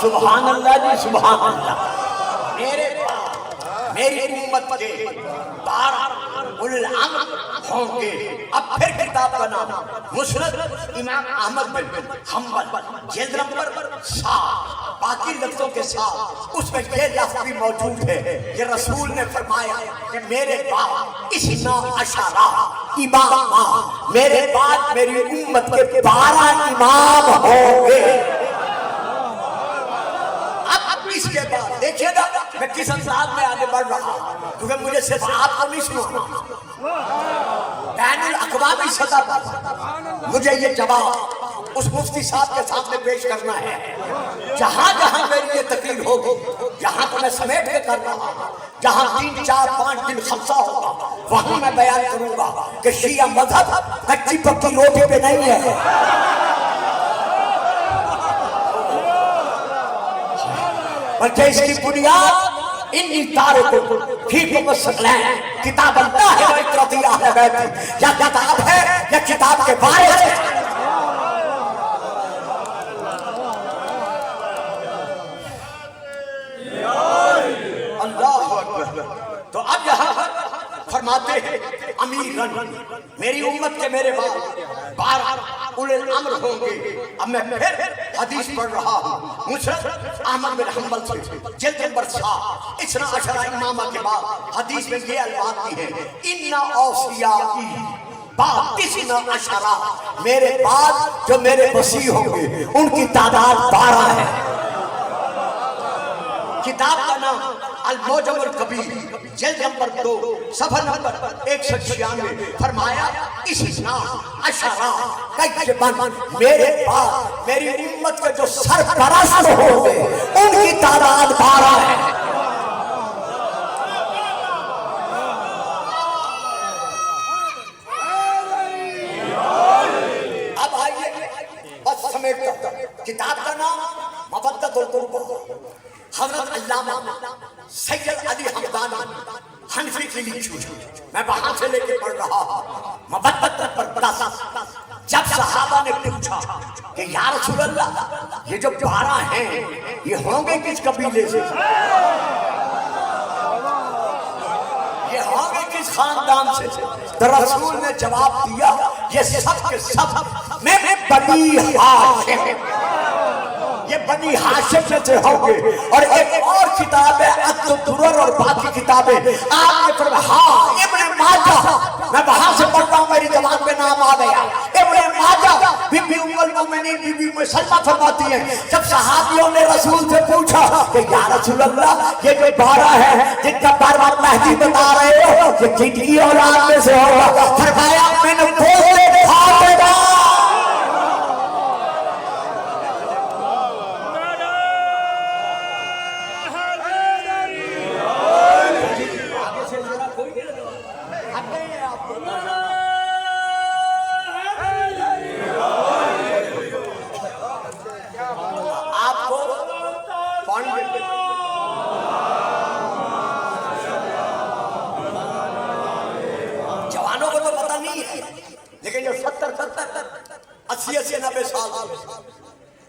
سبحان اللہ جی سبحان اللہ. میرے بعد میری امت کے 12 اولی الامر ہوں گے. اب پھر کتاب کا نام مسند امام احمد بن حنبل، جلد نمبر 7، باقی لفظوں کے ساتھ اس میں یہ لفظ بھی موجود ہے کہ رسول نے فرمایا کہ میرے بعد 12 امام، میرے بعد میری امت کے 12 امام ہوں گے. اب اس کے بعد دیکھیے گا میں کس انداز میں آگے بڑھ رہا ہوں، کیونکہ مجھے صرف آپ کو نہیں سننا، بین الاقوامی سطح پر مجھے یہ جواب اس مفتی صاحب کے سامنے پیش کرنا ہے. جہاں جہاں میری یہ تقریر ہوگی یہاں تو میں سمیٹ کے کر رہا ہوں، جہاں 3 4 5 دن خمسہ ہوگا وہاں میں بیان کروں گا کہ شیعہ مذہب کچی پکی روٹی پہ نہیں ہے. بلکہ اس کی بنیاد انی تارک فیکم الثقلین، کتاب اللہ ہے و اطرۃ اہل بیت، یا کتاب ہے یا کتاب کے بارے ہے. اللہ اکبر. تو اب یہاں فرماتے ہیں امیرن، میری امت کے میرے بعد 12 اولی الامر ہوں گے. اب میں پھر حدیث پڑھ رہا ہوں مسند احمد بن حنبل سے، جلد نمبر 7، 12 امامہ کے بعد حدیث میں یہ الفاظ بھی ہیں ان اوصیائی بعد 12، میرے بعد جو میرے وصی ہوں گے ان کی تعداد 12 ہے. کتاب کا نام المعجم الکبیر، جلد نمبر 2، صفحہ نمبر 196. فرمایا اس 12 میرے بعد میری امت کے جو سرپرست ہوں گے ان کی تعداد 12 ہے. اب آئیے بس سمیٹ کرتا ہوں. کتاب کا نام مودۃ القربیٰ، حضرت علامہ سید علی حمدانی حنفی کی لکھی ہوئی، میں وہاں سے لے کے پڑھ رہا ہوں. مودۃ پر 10. جب صحابہ نے پوچھا کہ یا رسول اللہ یہ جو 12 ہیں یہ ہوں گے کس قبیلے سے؟ کس خاندان سے؟ تو رسول نے جواب دیا یہ سب کے سب میں بنی ہاشم، یہ بنی ہاشم میں سے ہوں گے۔ اور ایک اور کتاب ہے الدرر اور باقی کتابیں، آپ نے فرمایا ہاں ابن ماجہ، میں وہاں سے پڑھ رہا ہوں میری زبان پہ نام آ گیا، ابن ماجہ بی بی ام المومنین بی بی مسلمہ فرماتی ہیں جب صحابیوں نے رسول سے پوچھا کہ یا رسول اللہ یہ جو بارہ ہے جن کا بار بار مہدی بتا رہے ہو یہ کن کی اولاد میں سے ہوگا؟ فرمایا میں نے بولے فاطمہ۔ جوانوں کو تو پتہ نہیں ہے، لیکن جو 70 80 90 سال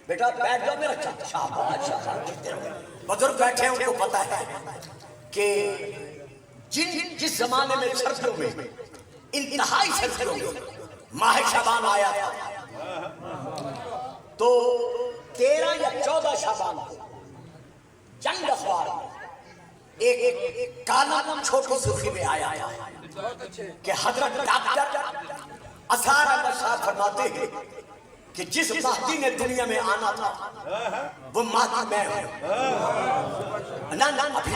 بیٹا بیٹھ جاؤ میرا شاباش بزرگ بیٹھے ہیں، ان کو پتہ ہے کہ جس زمانے میں سردیوں میں انتہائی سردیوں میں ماہ شعبان آیا تھا تو 13 یا 14 شعبان کو چند اخبار ایک کالم چھوٹی سرخی میں آیا کہ حضرت ڈاکٹر اظہار احمد صاحب فرماتے ہیں کہ جس مہدی نے دنیا میں آنا تھا وہ مہدی میں ہوں۔ نا ابھی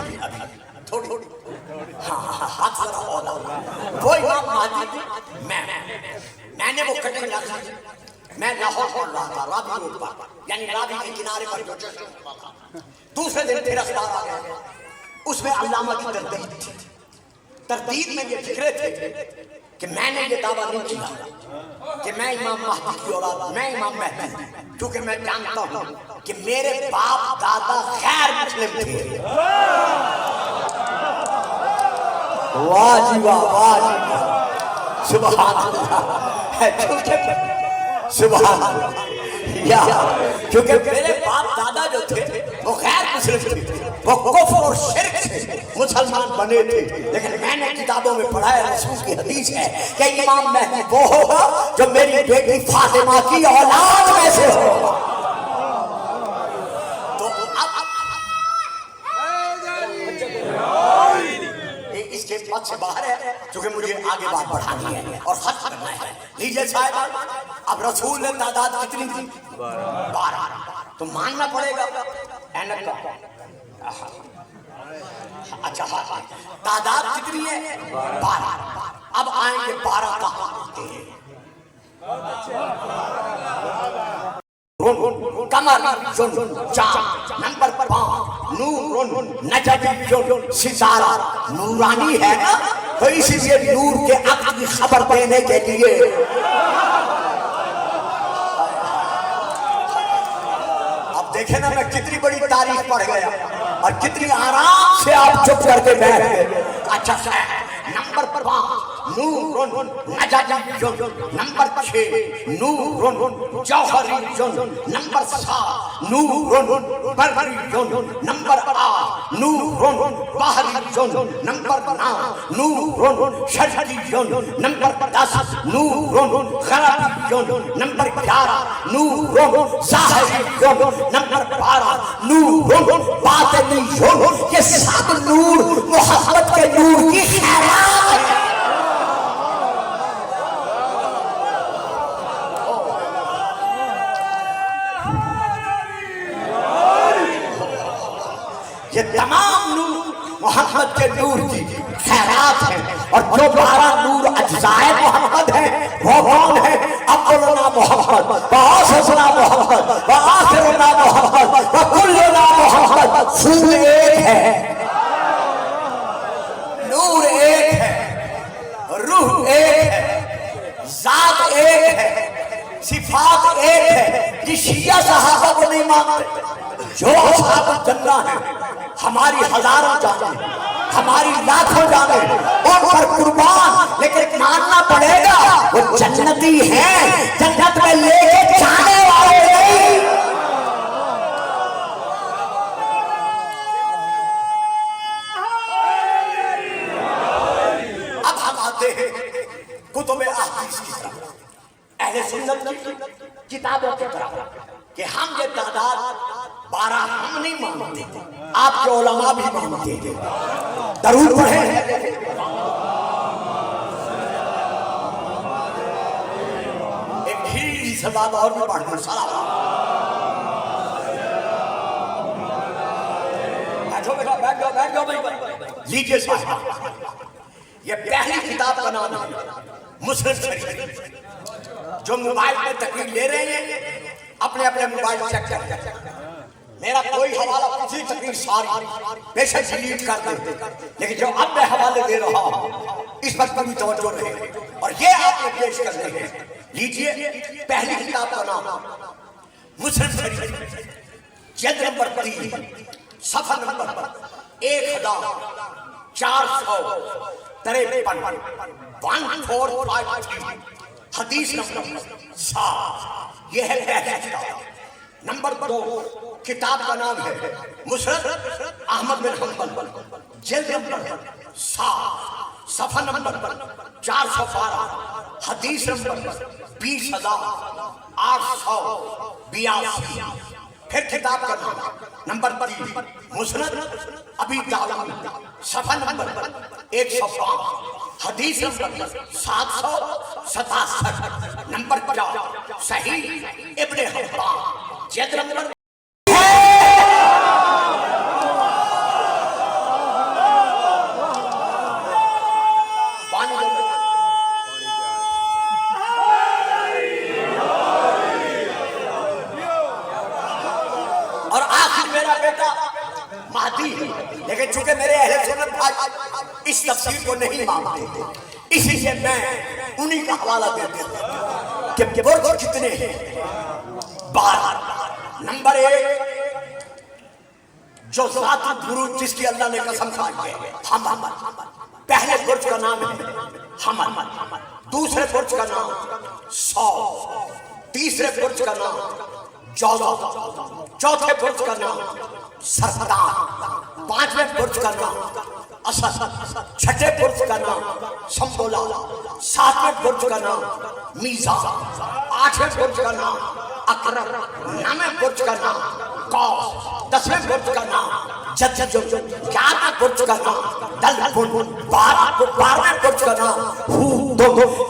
تھوڑی ہاتھ ذرا اولا وہ امام مہدی میں نے وہ کٹنگ رکھی، میں لاہور پڑھ رہا تھا راوی روڈ پر، یعنی راوی کے کنارے پر جو جشن ہوا تھا۔ دوسرے دن پھر اخبار آ گیا، اس میں علامہ کی تردید تھی۔ تردید میں یہ فکرے تھے کہ میں نے یہ دعویٰ نہیں کیا کہ میں امام مہدی کی اولاد، میں امام مہدی ہوں، کیونکہ میں جانتا ہوں کہ میرے باپ دادا غیر مسلم تھے۔ واہ جی واہ، واہ جی واہ، سبحان اللہ، سبحان اللہ، کیونکہ میرے باپ دادا جو تھے وہ غیر مسلم تھے، وہ کفر اور شرک سے مسلمان بنے تھے، لیکن میں نے کتابوں میں پڑھا ہے، رسول کی حدیث ہے کہ امام مہدی وہ ہوگا جو میری بیٹی فاطمہ کی اولاد میں سے ہوگا۔ تو اس کے بعد سے باہر ہے چونکہ مجھے آگے بات بڑھانی ہے اور ختم کرنا ہے۔ لیجئے صاحب اب رسول نے تعداد کتنی تھی؟ 12۔ تو ماننا پڑے گا اینک کا، اچھا تعداد کتنی ہے؟ 12۔ اب آئیں گے 12 کہاں ہوتے ہیں؟ قمر چاند، نمبر 5 نور نجم ستارہ، نورانی ہے نا، تو اسی لیے نور کے عقد کی خبر دینے کے لیے اب دیکھیں نا میں کتنی بڑی تاریخ پڑھ گیا اور کتنی آرام سے آپ چپ کر کے بیٹھ گئے۔ اچھا نمبر 5 نور نجم، نمبر 6 نور جوہری، نمبر 7 نور بری، نمبر 8 نور بحری، نمبر 9 نور شرقی، نمبر 10 نور غربی، نمبر 11 نور ظاہری، نمبر 12 نور باطنی۔ یہ سب نور محبت کے نور کی خیرات ہے۔ یہ تمام نور محمد کے نور کی خیرات ہیں، اور جو 12 نور اجزائے محمد ہیں وہ کون ہیں؟ اولنا محمد، وآخرنا محمد، وآخرنا محمد، وکلنا محمد۔ سور ایک ہے، نور ایک ہے، روح ایک ہے، ذات ایک ہے، صفات ایک ہے۔ یہ شیعہ صحابہ کو نہیں مانتے، جو اصحاب الجنہ ہیں، ہماری ہزاروں جانیں، ہماری لاکھوں جانیں، ان پر قربان، لیکن ماننا پڑے گا وہ جنتی ہیں، جنت میں لے کے جانے والے نہیں۔ اب کس کی طرف؟ اہل سنت کی کتابوں کی طرف کہ ہم یہ تعداد 12 ہم نہیں مانتے، آپ کے علماء بھی مانتے ہیں۔ درود پڑھیں۔ ایک ڈھیری سے بات اور بھی پڑھ دیں، سلام۔ بیٹھ جاؤ بھائی، لیجیے صاحب، یہ پہلی کتاب کا نام ہے مسلم شریف۔ جو موبائل میں تقریر لے رہے ہیں اپنے اپنے موبائل چیک کریں، میرا کوئی حوالہ کسی تقریر ساری بے شک ڈیلیٹ کر دیں، لیکن جو اب میں حوالے دے رہا ہوں اس پر کبھی توجہ رہے اور یہ آپ نے پیش کر دیں گے۔ لیجیے پہلی کتاب کا نام مسلم شریف، جلد نمبر 3، صفحہ نمبر 1453، 1453، حدیث نمبر 7۔ یہ ہے پہلی کتاب۔ نمبر 2 کتاب کا نام ہے مسند احمد بن حنبل، جلد نمبر 7، صفحہ نمبر 412، حدیث نمبر 20882۔ پھر کتاب کا نام نمبر 3 مسند ابی داؤد، صفحہ نمبر 105، حدیث نمبر 767۔ نمبر 4 صحیح ابن حبان، جلد نمبر مہدی، لیکن چونکہ میرے اہل سنت بھائی اس تفسیر کو نہیں مانتے تھے، اسی لیے میں انہی کا حوالہ دیتے ہیں کہ برج کتنے ہیں؟ 12۔ نمبر 1 جو ذات البروج جس کی اللہ نے قسم کھائی ہے، حمل۔ پہلے برج کا نام ہے حمل، دوسرے برج کا نام صوف، تیسرے برج کا نام جوزا، چوتھے برج کا نام سرطان، پانچویں برج کا نام اسد، چھٹے برج کا نام سمبولا، ساتویں برج کا نام میزان، آٹھویں برج کا نام اقرب، نویں برج کا نام قوس، 10ویں برج کا نام جدجو، 11ویں برج کا نام دلبن، 12ویں برج کا نام ہود۔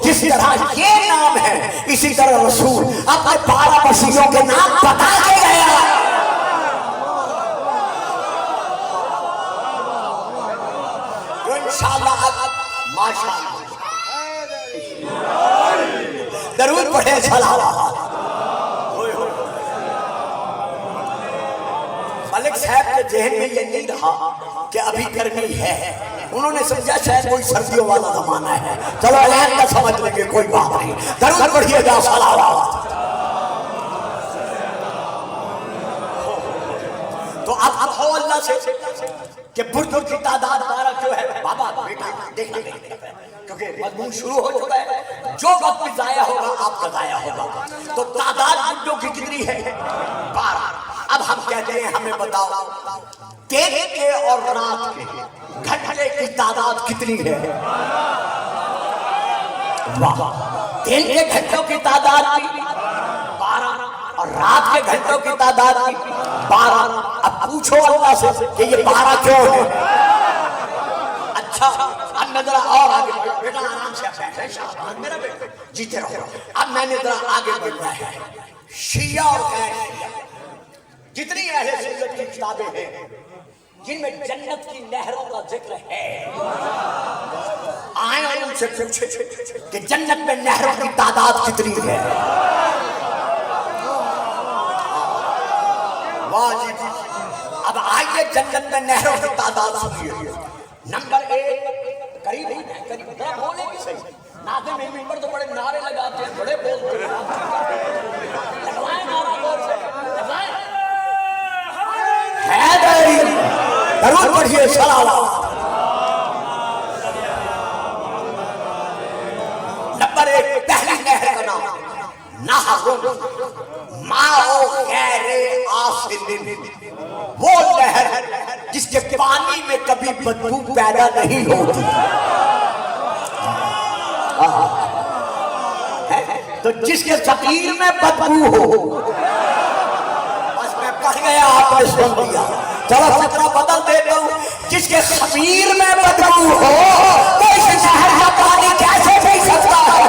جس طرح یہ نام ہے اسی طرح رسول اپنے 12 مسیحوں کے نام بتا کے گیا۔ انشاءاللہ ماشاءاللہ درود پڑھے صلوات۔ ملک صاحب کے ذہن میں یہ نہیں رہا کہ ابھی گرمی ہے، انہوں نے سمجھا شاید کوئی سردیوں والا زمانہ ہے، چلو اعلان کا سمجھ لیں گے، کوئی بات نہیں، درود پڑھیے گا صلوات۔ تو اب ہو اللہ سے کہ برجوں کی تعداد 12 کیوں ہے؟ بابا بیٹا دیکھنا کیونکہ مضمون شروع ہو چکا ہے، جو وقت بھی ضائع ہوگا آپ کا ضائع ہوگا۔ تو تعداد برجوں کی کتنی ہے؟ 12۔ اب ہم کہتے ہیں ہمیں بتاؤ دن کے اور رات کے گھنٹے کی تعداد کتنی ہے؟ واہ، دن کے گھنٹوں کی تعداد 12 اور رات کے گھنٹوں کی تعداد 12۔ اب پوچھو اللہ سے کہ یہ 12 کیوں ہے؟ اچھا اب میں ذرا اور آگے بیٹا آرام سے بیٹھے، شاہبان میرا بیٹا جیتے رہو۔ اب میں نے ذرا آگے بڑھنا ہے، شیعہ اور غیر شیعہ جتنی اہل سنت کی کتابیں ہیں جن میں جنت کی نہروں کا ذکر ہے، آئیں اور ان سے پوچھیں کہ جنت میں نہروں کی تعداد کتنی ہے؟ اب آئیے جنت میں نہروں کی تعداد سنیے۔ نمبر 1 قریب ہی ہے، قریب بولے بھی صحیح، ناظم ممبر تو بڑے نعرے لگاتے ہیں، بڑے بولتے ہیں، لگوائیں نعرہ غور سے لگوائیں، حیدری درود پڑھیے صلوات۔ نمبر 1 پہلی نہر کا نام نہر ماء غیر آسن، وہ نہر جس کے پانی میں کبھی بدبو پیدا نہیں ہوتی۔ جس کے ضمیر میں بدبو ہو، بس میں پڑھ گیا آپ نے سن لیا، چلو فکرہ بدل دیتا ہوں، جس کے ضمیر میں بدبو ہو تو اس شہر کا پانی کیسے پی سکتا ہے؟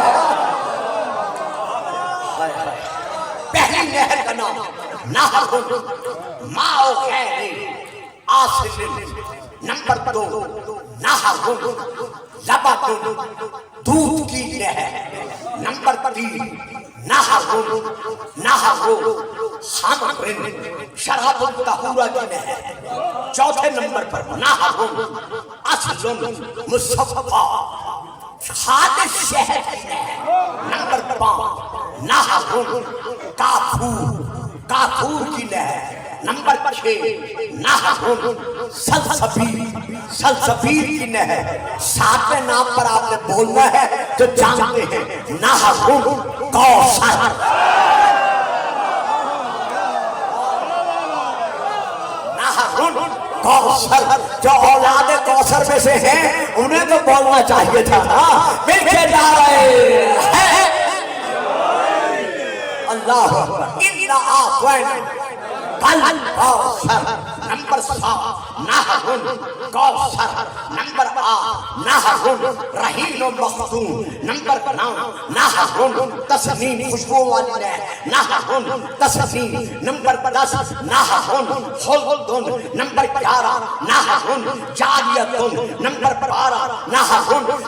پہلی نہر کا نام نہر ماء خیر آصل، نمبر 2 نہر لبن دودھ کی نہر، نمبر 3 نہر خمر شراب طہورہ کی نہر، چوتھے نمبر پر نہر اصل مصفا خالص شہد کی نہر، نمبر 5 نہر کافور کی نہر، نمبر 6 نہر سلسبیل کی نہر، 7ویں نام پر آپ نے بولنا ہے جو جانتے ہیں، نہر کوثر، نہر کوثر، جو اولاد کوثر میں سے ہیں انہیں تو بولنا چاہیے تھا نا، مل کے جا رہے ہیں اللہ اِنَّا أَعْطَيْنَاكَ الْكَوْثَرَ، نمبر 7 نہر کوثر، نمبر 8 نہر رحیق مختوم، نمبر 9 نہر تسنیم خوشبو والی نہر، نہر تسنیم، نمبر 10 نہر خلد، نمبر 11 نہر جاریۃ، نمبر 12 نہر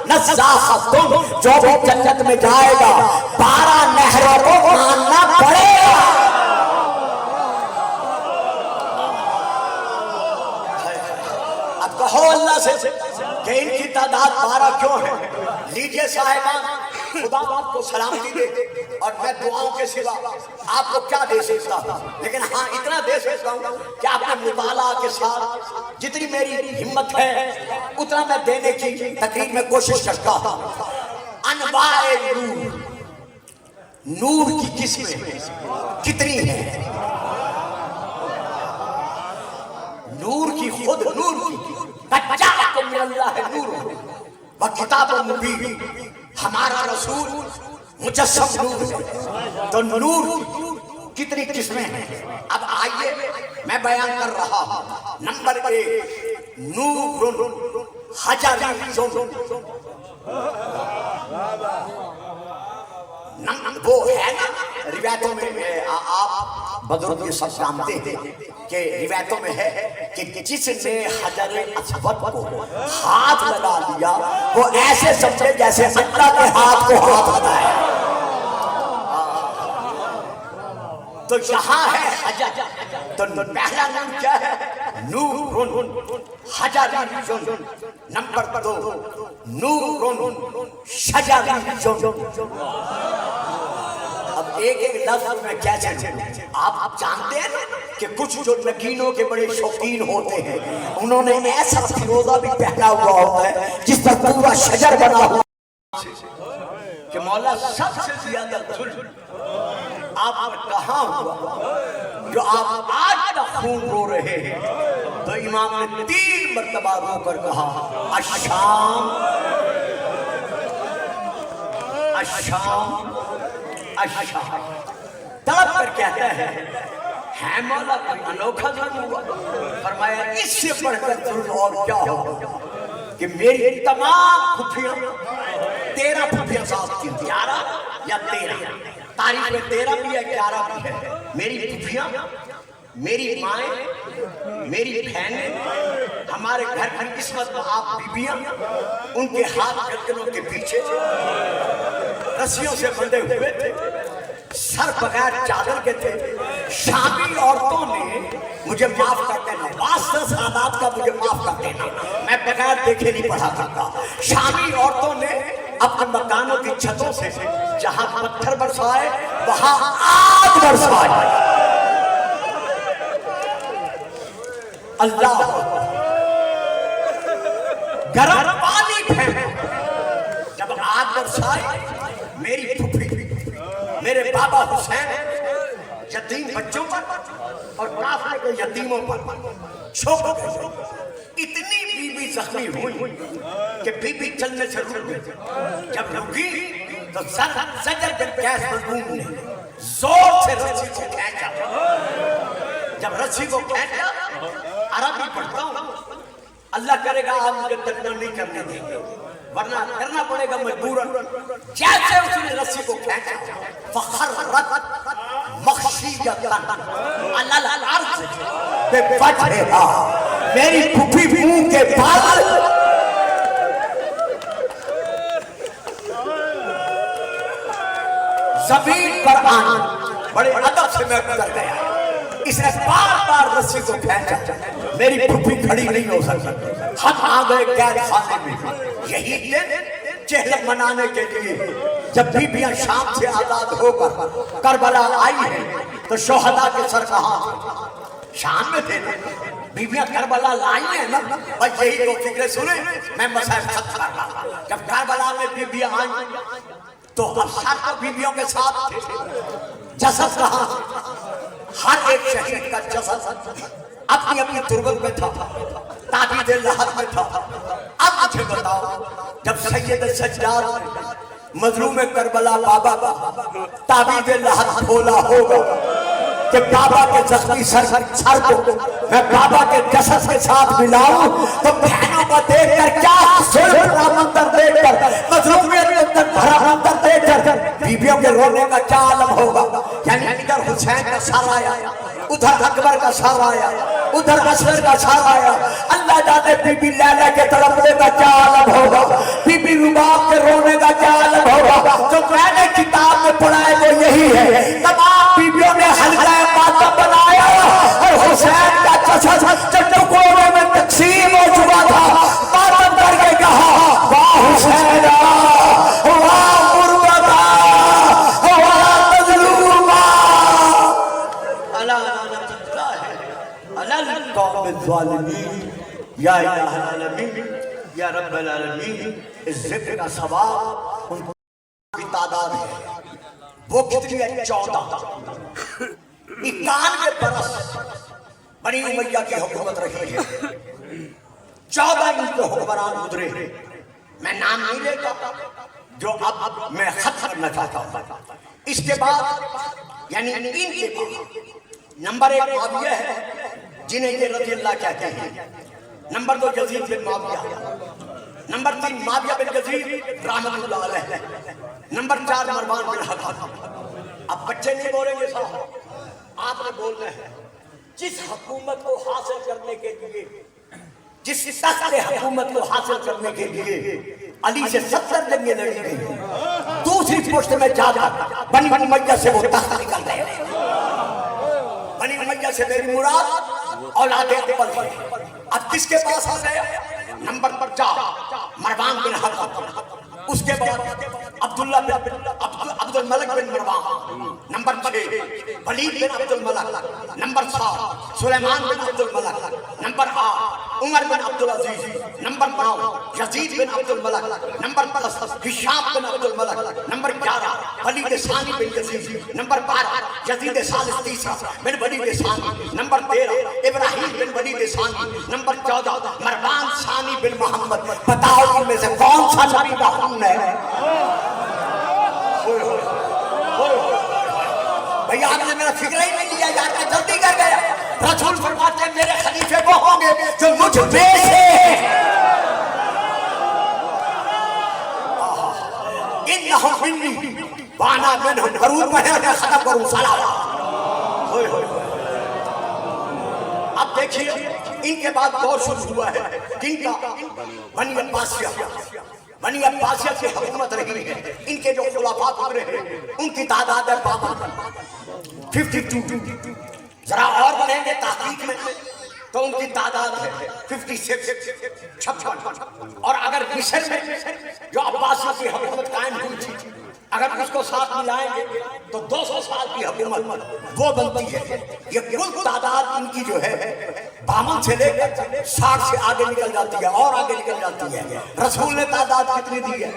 نزاخۃ، جو بھی جنت میں جائے گا 12 نہروں کو ماننا پڑے گا۔ کہو اللہ سے کہ ان کی تعداد 12 کیوں ہے؟ لیجئے صاحبان، خدا آپ کو سلامتی دے، اور میں دعاؤں کے سوا آپ کو کیا دے سکتا ہوں، لیکن ہاں اتنا دے سکتا ہوں کہ آپ کے مطالعہ کے ساتھ جتنی میری ہمت ہے اتنا میں دینے کی تقریب میں کوشش کرتا ہوں۔ انواع نور کی قسمیں کتنی ہیں؟ نور کی خود نور کی جاءکم من اللہ نور و کتاب مبین، ہمارا رسول مجسم نور ہے، تو نور کتنی قسمیں ہیں؟ اب آئیے میں بیان کر رہا ہوں۔ نمبر 1 نور حجری، وہ ہے نا روایتوں میں، آپ بزرگ یہ سب جانتے ہیں کہ روایتوں میں ہے کہ جس نے حجر اسود کو ہاتھ لگا لیا وہ ایسے سمجھے جیسے اللہ کے ہاتھ کو ہاتھ لگایا۔ تو یہاں ہے حجر، تو پہلا نام کیا ہے؟ نور حجری، نمبر 2 نور شجری۔ اب ایک لفظ میں کیسے آپ جانتے ہیں کہ کچھ جو نگینوں کے بڑے شوقین ہوتے ہیں انہوں نے ایسا فیروزہ بھی پہنا ہوا ہوتا ہے جس پر پورا شجر بنا ہوا کہ مولا سب سے زیادہ ظلم آپ پر کہاں ہوا جو آپ آج تک خون رو رہے ہیں؟ تو امام نے 3 مرتبہ رو کر کہا الشام الشام الشام، تڑپ کر کہتا ہے مولا کوئی انوکھا ظلم ہوا؟ فرمایا اس سے بڑھ کر ظلم اور کیا ہوا کہ میری تمام پھپھیاں 13 پھپھیاں ساتھ کی، 11 یا 13، تاریخ میں 13 بھی ہے 11 بھی ہے، میری پھپھیاں، میری مائیں، میری بہنیں، ہمارے گھر کی قسمت میں آپ بیبیاں، ان کے ہاتھ گردنوں کے پیچھے رسیوں سے بندھے ہوئے تھے، سر بغیر چادر کے تھے۔ شامی عورتوں نے مجھے معاف کر دینا، واسطہ سادات کا مجھے معاف کر دینا، میں بغیر دیکھے نہیں پڑھا کرتا۔ شامی عورتوں نے اپنے مکانوں کی چھتوں سے جہاں پتھر برسائے وہاں آگ برسائے۔ اللہ گرم پانی پھینکا، جب آگ برسائی میری پھپھی، میرے بابا حسین یتیم بچوں پر اور قافلے کے یتیموں پر چھوک گئے۔ اتنی بی بی زخمی ہوئی کہ بی بی چلنے سے رک گئی، جب رکی تو زجر بن قیس مظلوم نے زور سے رسی کو کھینچا. جب رسی کو کھینچا، عربی پڑھتا ہوں، اللہ کرے گا آپ مجھے ترجمہ نہیں کرنے دیں گے ورنہ کرنا پڑے گا مجبوراً. جیسے اس نے رسی کو کھینچا، فخرت مخشیۃ علی الارض بوجہہا، میری پھوپھی منہ کے بال زمین پر آنا. بڑے ادب سے میں گزر گیا. اس نے بار بار رسی کو کھینچا، میری پھوپھی کھڑی نہیں ہو سکتی. ہم آ گئے قید خانے میں. یہی دن چہلم منانے کے لیے جب بیبیاں شام سے آزاد ہو کر کربلا آئی ہیں تو شہداء کے سر کہاں تھے؟ شام میں تھے. بیبیاں کربلا لائی ہیں نا، بس یہی دو فکریں سنیں. میں مسائل ختم کر رہا. جب کربلا میں بیبیاں آئیں تو افسر کو بیبیوں کے ساتھ تھے. جسد کہاں؟ ہر ایک شہید کا جسد اپنی اپنی تربت میں تھا، تعبید لحد میں تھا. اب مجھے بتاؤ، جب سید سجاد مظلوم کربلا بابا کا تعبید لحد کھولا ہوگا کہ بابا کے زخمی سر کو میں بابا کے جسد کے ساتھ ملاؤں تو بہنوں کو دیکھ کر کیا بھرا منظر دیکھ کر، مظلومیت کے اندر بھرا منظر دیکھ کر بیبیوں کے رونے کا کیا عالم ہوگا. یعنی ادھر حسین کا سر آیا، ادھر اکبر کا سر آیا، ادھر اصغر کا سر آیا. اللہ جانے بی بی لیلا کے تڑپنے کا کیا عالم ہوگا، بی بی رباب کے رونے کا کیا عالم ہوگا. جو میں نے کتاب میں پڑھا ہے وہ یہی ہے. تمام بیبیوں نے حلقہ ماتم بنایا اور حسین کا جسد جو ٹکڑوں میں تقسیم ہو چکا تھا ماتم کر کے کہا، واہ حسین، واہ غربتا، واہ مظلوما، علی القوم الظالمین، یا الہ العالمین، یا رب العالمین. اس ذکر کا ثواب ان کی تعداد ہے. وہ کتنی ہے؟ 14. 91 برس بنی امیہ کی حکومت رہی ہے. 14 ان کے حکمران گزرے. میں نام نہیں لیتا جو اب میں خط کرنا چاہتا ہوں. اس کے بعد یعنی ان کے بعد نمبر 1 معاویہ ہے جنہیں یہ رضی اللہ کہتے ہیں. نمبر 2 یزید بن معاویہ. نمبر 3 معاویہ بن یزید رحمۃ اللہ علیہ. نمبر 4 مروان بن حکم. اب بچے نہیں بولیں گے صاحب، آپ نے بولنا ہے. جس حکومت کو حاصل کرنے کے لیے، جس تخت حکومت کو حاصل کرنے کے لیے علی سے 70 جنگیں لڑی گئی، دوسری پشت میں جا کر بنی امیہ سے وہ تخت نکل گئے. بنی امیہ سے میری مراد اولاد اکبر ہے. اب کس کے پاس آ گیا؟ نمبر 4 مروان بن حکم. اس کے بعد عبداللہ بن عبد الملک بن مروان. نمبر 6 ولید بن عبد الملک. نمبر 7 سلیمان بن عبد الملک. نمبر 8 عمر بن عبد العزیز. نمبر 9 یزید بن عبد الملک. نمبر 10 ہشام بن عبد الملک. نمبر 11 ولید ثانی بن یزید. نمبر 12 یزید ثالث تیسرا بن ولید ثانی. نمبر 13 ابراہیم بن ولید ثانی. نمبر 14 مروان ثانی بن محمد. بتاؤ ان میں سے کون سا نبی کا خون ہے؟ بھئی آپ نے میرا فکر ہی نہیں لیا یار، میں جلدی کر گیا. رسول فرماتے ہیں میرے خلیفے وہ ہوں گے جو مجھ بے سے انہم منی وانا منہم. ضرور پڑھے میں ختم کروں سلام. اب دیکھیے ان کے بعد دور شروع ہوا ہے جن کا بنی عباسیہ. بنی عباسیہ کی حکومت رہی ہے. ان کے جو خلفاء گزرے ہیں ان کی تعداد ہے 52. ذرا اور بڑھیں گے تحقیق میں تو ان کی تعداد ہے 56. اور اگر مصر میں جو عباسیہ کی حکومت قائم ہوئی تھی اگر اس کو ساتھ ملائیں گے تو 200 سال کی حکومت وہ بنتی ہے. یہ کل تعداد ان کی جو ہے 52 سے لے کر 60 سے آگے نکل جاتی ہے اور آگے نکل جاتی ہے. رسول نے تعداد کتنی دی ہے؟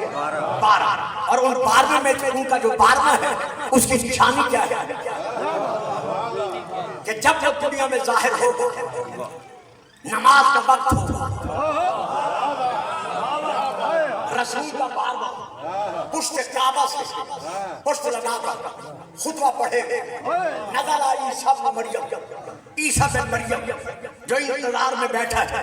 12. اور ان 12 میں ان کا جو 12 ہے اس کی نشانی کیا ہے کہ جب جب دنیا میں ظاہر ہوگا نماز کا وقت ہوگا، رسول کا بار بار پشت کعبہ سے پشت لگا کر خطبہ پڑھے نظر آئی عیسیٰ بن مریم، عیسیٰ بن مریم جو انتظار میں بیٹھا ہے،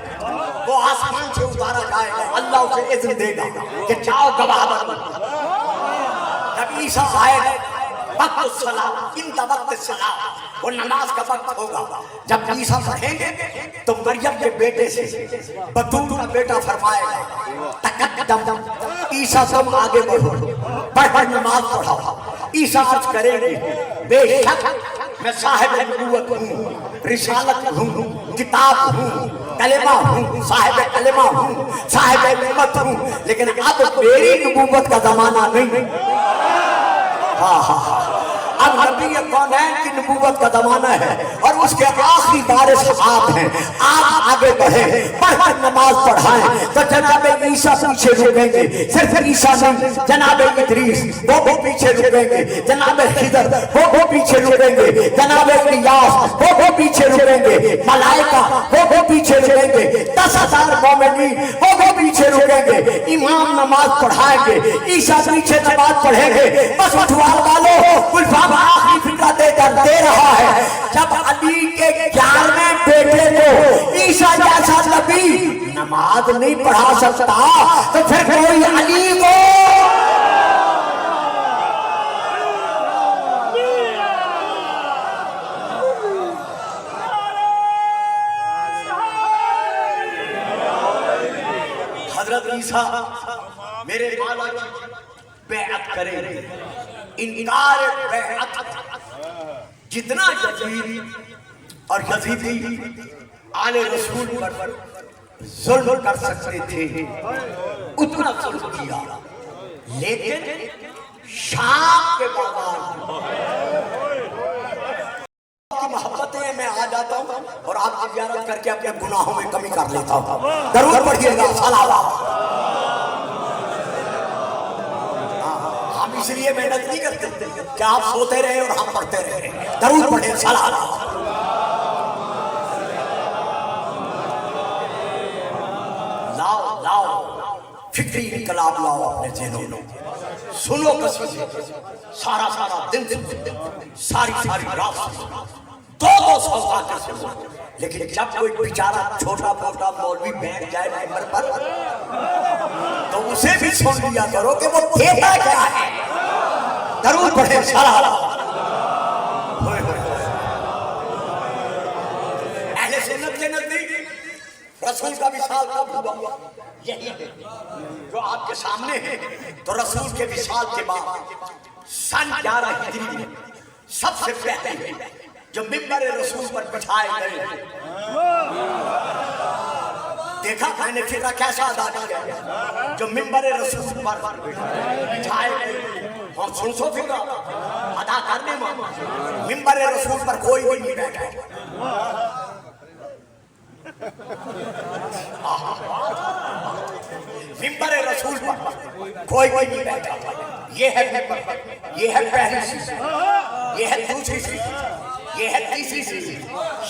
وہ آسمان سے اتارا جائے گا، اللہ اسے اذن دے گا کہ جاؤ گواہ بنو۔ جب عیسیٰ آئے گا وقت الصلاۃ، انت وقت الصلاۃ، وہ نماز کا وقت ہوگا، جب عیسیٰ پڑھیں گے تو مریم کے بیٹے سے بطول کا بیٹا فرمائے گا تقدم عیسیٰ تم آگے بڑھو، پڑھ پڑھ نماز پڑھاؤ۔ عیسیٰ عرض کریں گے بے شک میں صاحب نبوت ہوں، رسالت ہوں، کتاب ہوں، کلمہ ہوں، صاحب کلمہ ہوں، صاحب نعمت ہوں، لیکن اب میری نبوت کا زمانہ نہیں۔ اب نبی کونین کی نبوت کا زمانہ ہے اور اس کے آخری وارث آپ ہیں۔ آپ آگے بڑھیں، بڑھ کر نماز پڑھائیں تو جناب عیسیٰ پیچھے رکیں گے، صرف عیسیٰ نہیں، جناب ادریس وہ بھی پیچھے رکیں گے، جناب خضر وہ بھی پیچھے رکیں گے، جناب الیاس وہ بھی پیچھے رکیں گے، ملائکہ وہ بھی پیچھے رکیں گے، 10,000 مومنین وہ بھی پیچھے رکیں گے۔ امام نماز پڑھائیں گے، عیسیٰ پیچھے نماز پڑھیں گے۔ بس اٹھوار والوں الفاظ آخری فکرہ دے کر دے رہا ہے، جب علی کے 11ویں بیٹے کو عیسیٰ جیسا نبی نماز نہیں پڑھا سکتا تو پھر کوئی علی کو حضرت عیسیٰ میرے مولا کی بیعت کریں گے۔ انکار بیعت جتنا یزید اور یزیدی آل رسول پر ظلم کر سکتے تھے اتنا ظلم کیا، لیکن شام کے بازار کی محبتیں میں آ جاتا ہوں اور آپ کی زیارت کر کے اپنے گناہوں میں کمی کر لیتا ہوں۔ درود پڑھیے گا صلوات۔ اس لیے محنت نہیں کرتے کہ آپ سوتے رہے اور ہم پڑھتے رہے، درود پڑھیں صلوات۔ لاؤ لاؤ فکری انقلاب لاؤ اپنے ذہنوں میں، سنو قصیدے سارا سارا دن ساری ساری رات دو سوال کے سنو، لیکن جب کوئی بیچارہ چھوٹا موٹا مولوی بیٹھ جائے ممبر پر تو اسے بھی سن لیا کرو کہ وہ دیتا کیا ہے۔ درود پڑھیں صلوات۔ اہل سنت کے نزدیک رسول کا وصال کب ہوا؟ یہی ہے جو آپ کے سامنے ہے۔ تو رسول کے وصال کے بعد سن 11 ہجری میں سب سے پہلے جو ممبر رسول پر بٹھائے گئے، دیکھا میں نے فکرہ کیسا ادا کیا، جو ممبر رسول پر بٹھائے گئے اور سنسو فکرہ ادا کرنے میں ممبر رسول پر کوئی بھی نہیں بیٹھا، ممبر رسول پر کوئی بھی نہیں بیٹھا۔ یہ ہے ممبر، یہ ہے پہلی چیز، یہ ہے دوسری چیز، یہ ہے تیسری چیز،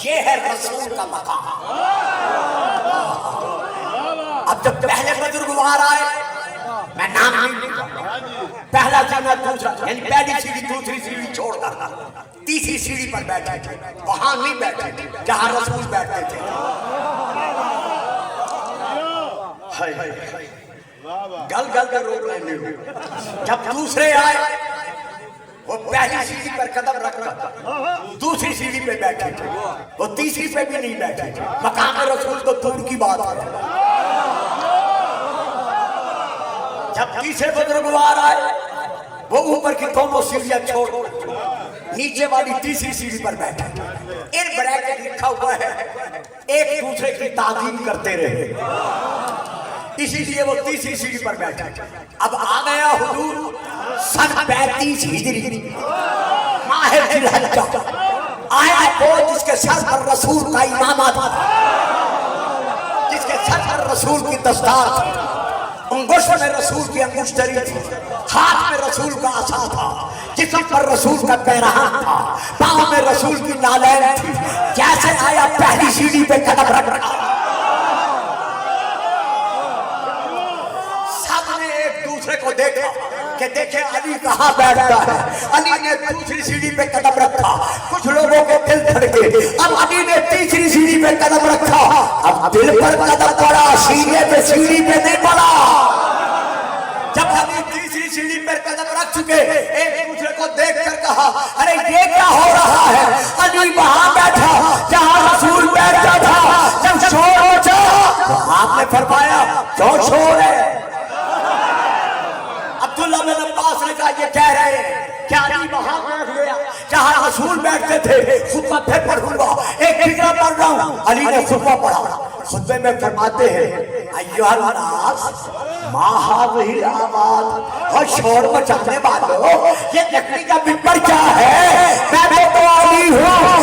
یہ ہے رسول کا مقام۔ اب جب پہلے بزرگوار آئے، میں نام نہیں پہلا جنت دوسرا، یعنی پہلی سیڑھی دوسری سیڑھی چھوڑ کر تیسری سیڑھی پر بیٹھے تھے، وہاں نہیں بیٹھے تھے جہاں رسول بیٹھتے تھے۔ گل گل کر روک لینے ہو۔ جب دوسرے آئے وہ پہلی سیڑھی پر قدم رکھ کر دوسری سیڑھی پہ بیٹھے تھے، وہ تیسری پہ بھی نہیں بیٹھے تھے۔ مقام رسول تو دور کی بات ہے۔ جب تیسرے بزرگوار آئے وہ اوپر کی دونوں سیڑھیاں چھوڑ نیچے والی تیسری سیڑھی پر بیٹھے، ان بریکٹ لکھا ہوا ہے ایک دوسرے کی تعظیم کرتے رہے، اسی لیے وہ تیسری سیڑھی پر بیٹھے۔ اب آ گیا حضور سن 35 ہجری ماہ ذی الحجہ، آیا وہ جس کے سر پر رسول کا امامہ تھا، جس کے سر پر رسول کی دستار تھی، انگشت میں رسول کی انگشتری تھی، ہاتھ میں رسول کا عصا تھا، جسم پر رسول کا پیرہن تھا، پاؤں میں رسول کی نالین تھی۔ جیسے آیا پہلی سیڑھی پہ قدم رکھ رکھا، سب نے نے ایک دوسرے کو دیکھا کہ دیکھیں علی کہاں بیٹھتا ہے. علی نے دوسری سیڑھی پہ قدم رکھا. کچھ لوگوں کے دل دھڑکے. اب علی نے تیسری سیڑھی پہ قدم رکھا. اب دل پر قدم پڑا, سینے پہ سیڑھی پہ نہیں پڑا. جب علی تیسری سیڑھی پر قدم رکھ چکے, ایک دوسرے کو دیکھ کر کہا ارے یہ کیا ہو رہا ہے. علی وہاں بیٹھا جہاں رسول بیٹھا تھا. جب شور مچا تو آپ نے فرمایا کیوں شور ہے. عبداللہ بن عباس نے کہا یہ کہہ رہے ہیں کہ علی وہاں بیٹھ گیا جہاں رسول بیٹھتے تھے. خطبہ پھر پڑھوں گا, ایک فکرہ پڑھ رہا ہوں. علی نے خطبہ پڑھا. خطبے میں فرماتے ہیں ایھا الناس ما ھذہ الآواز, اور شور مچانے والوں یہ لکڑی کا ممبر کیا ہے. میں تو علی ہوں,